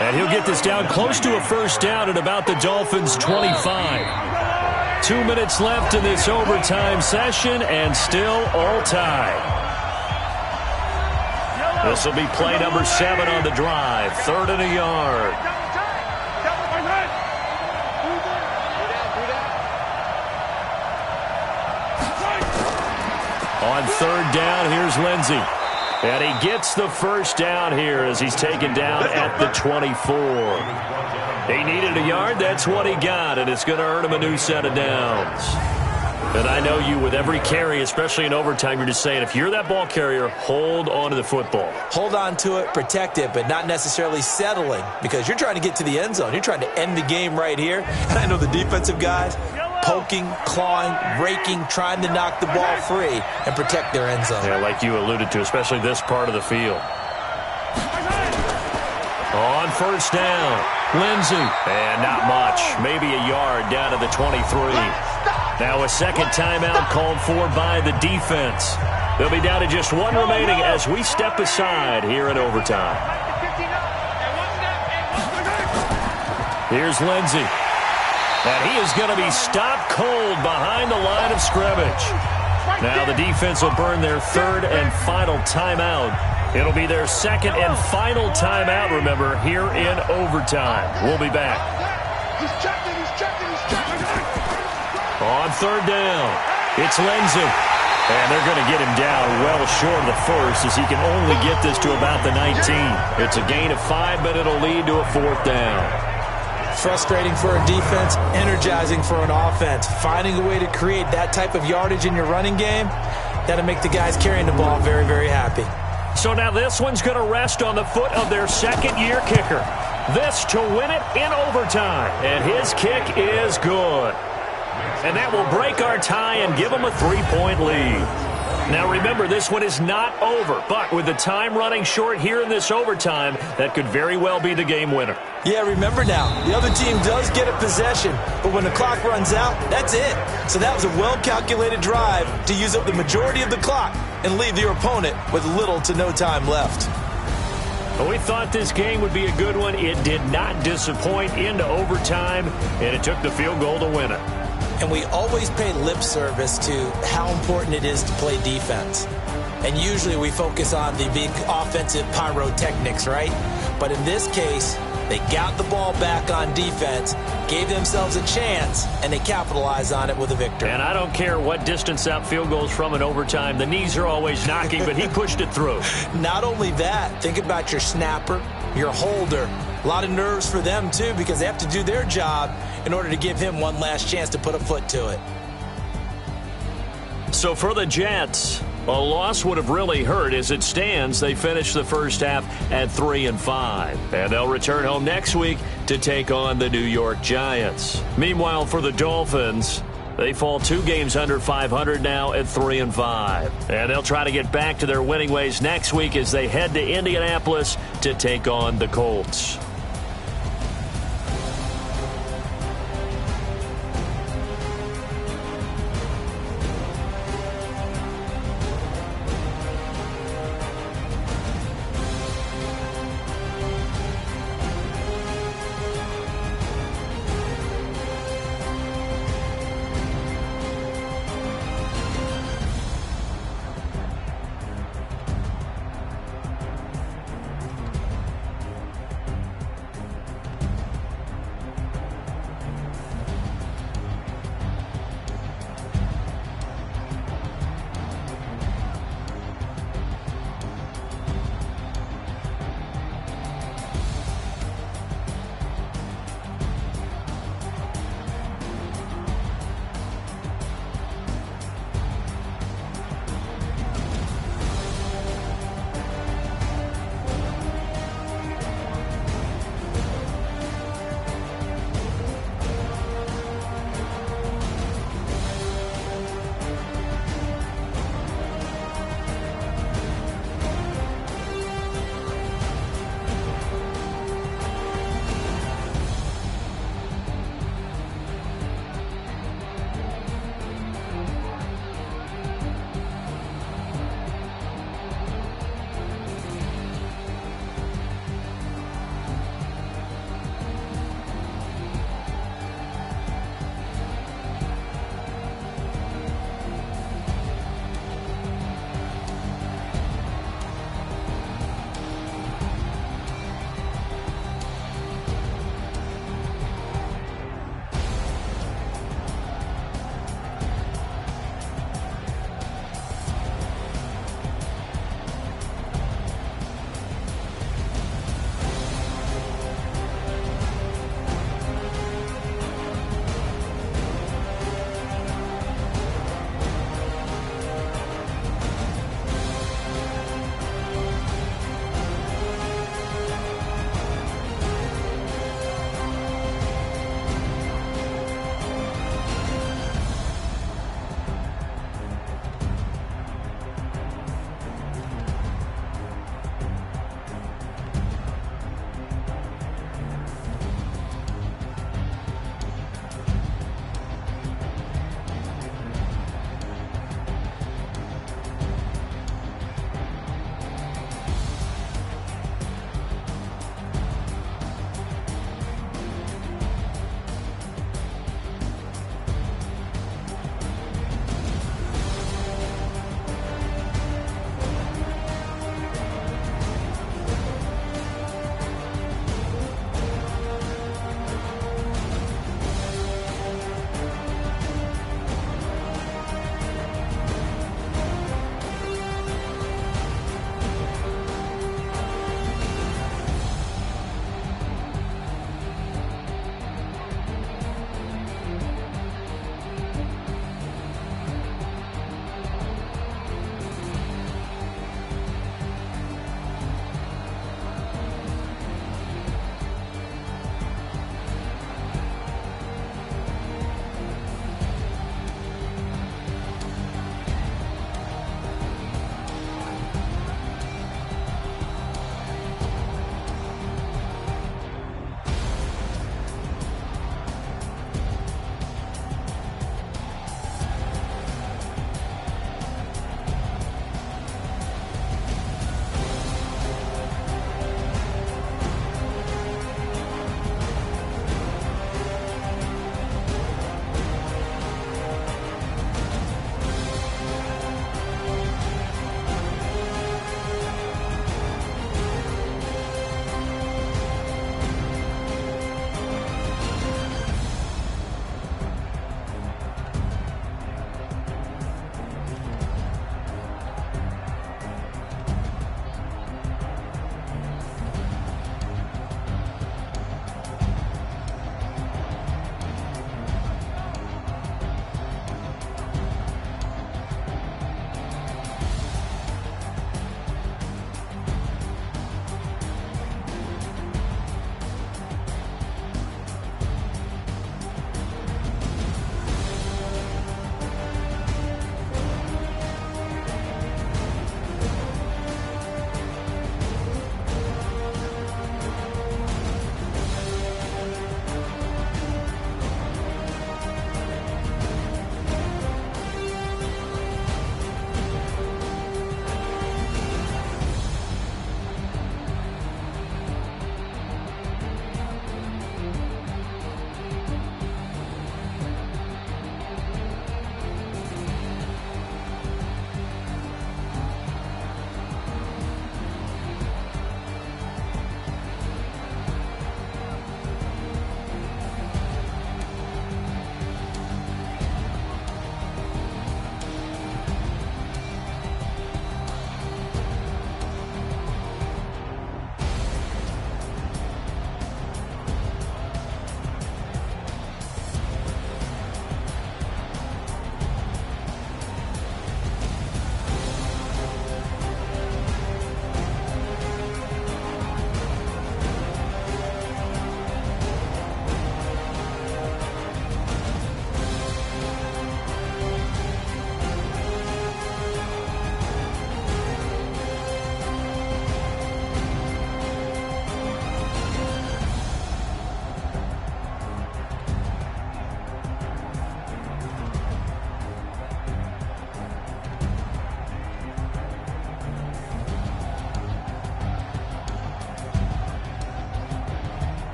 And he'll get this down close to a first down at about the Dolphins' 25. 2 minutes left in this overtime session, and still all tied. This will be play number 7 on the drive. 3rd and a yard. On 3rd down, here's Lindsey. And he gets the first down here as he's taken down at the 24. He needed a yard. That's what he got, and it's going to earn him a new set of downs. And I know you, with every carry, especially in overtime, you're just saying, if you're that ball carrier, hold on to the football. Hold on to it, protect it, but not necessarily settling, because you're trying to get to the end zone. You're trying to end the game right here. And I know the defensive guys, poking, clawing, raking, trying to knock the ball free and protect their end zone. Yeah, like you alluded to, especially this part of the field. On first down, Lindsey. And not much. Maybe a yard down to the 23. Now a second timeout called for by the defense. They'll be down to just 1 remaining as we step aside here in overtime. Here's Lindsey. And he is going to be stopped cold behind the line of scrimmage. Now the defense will burn their 3rd and final timeout. It'll be their 2nd and final timeout, remember, here in overtime. We'll be back. He's checking. On 3rd down, it's Lindsey. And they're going to get him down well short of the first as he can only get this to about the 19. It's a gain of 5, but it'll lead to a 4th down. Frustrating for a defense, energizing for an offense. Finding a way to create that type of yardage in your running game, that'll make the guys carrying the ball very, very happy. So now this one's going to rest on the foot of their 2nd-year kicker. This to win it in overtime. And his kick is good. And that will break our tie and give them a 3-point lead. Now remember, this one is not over, but with the time running short here in this overtime, that could very well be the game winner. Yeah, remember now, the other team does get a possession, but when the clock runs out, that's it. So that was a well-calculated drive to use up the majority of the clock and leave your opponent with little to no time left. Well, we thought this game would be a good one. It did not disappoint into overtime, and it took the field goal to win it. And we always pay lip service to how important it is to play defense. And usually we focus on the big offensive pyrotechnics, right? But in this case, they got the ball back on defense, gave themselves a chance, and they capitalized on it with a victory. And I don't care what distance that field goes from in overtime. The knees are always knocking, but he pushed it through. Not only that, think about your snapper, your holder. A lot of nerves for them, too, because they have to do their job in order to give him one last chance to put a foot to it. So for the Jets, a loss would have really hurt. As it stands, they finished the first half at 3-5. And they'll return home next week to take on the New York Giants. Meanwhile, for the Dolphins, they fall 2 games under 500 now at 3-5. And they'll try to get back to their winning ways next week as they head to Indianapolis to take on the Colts.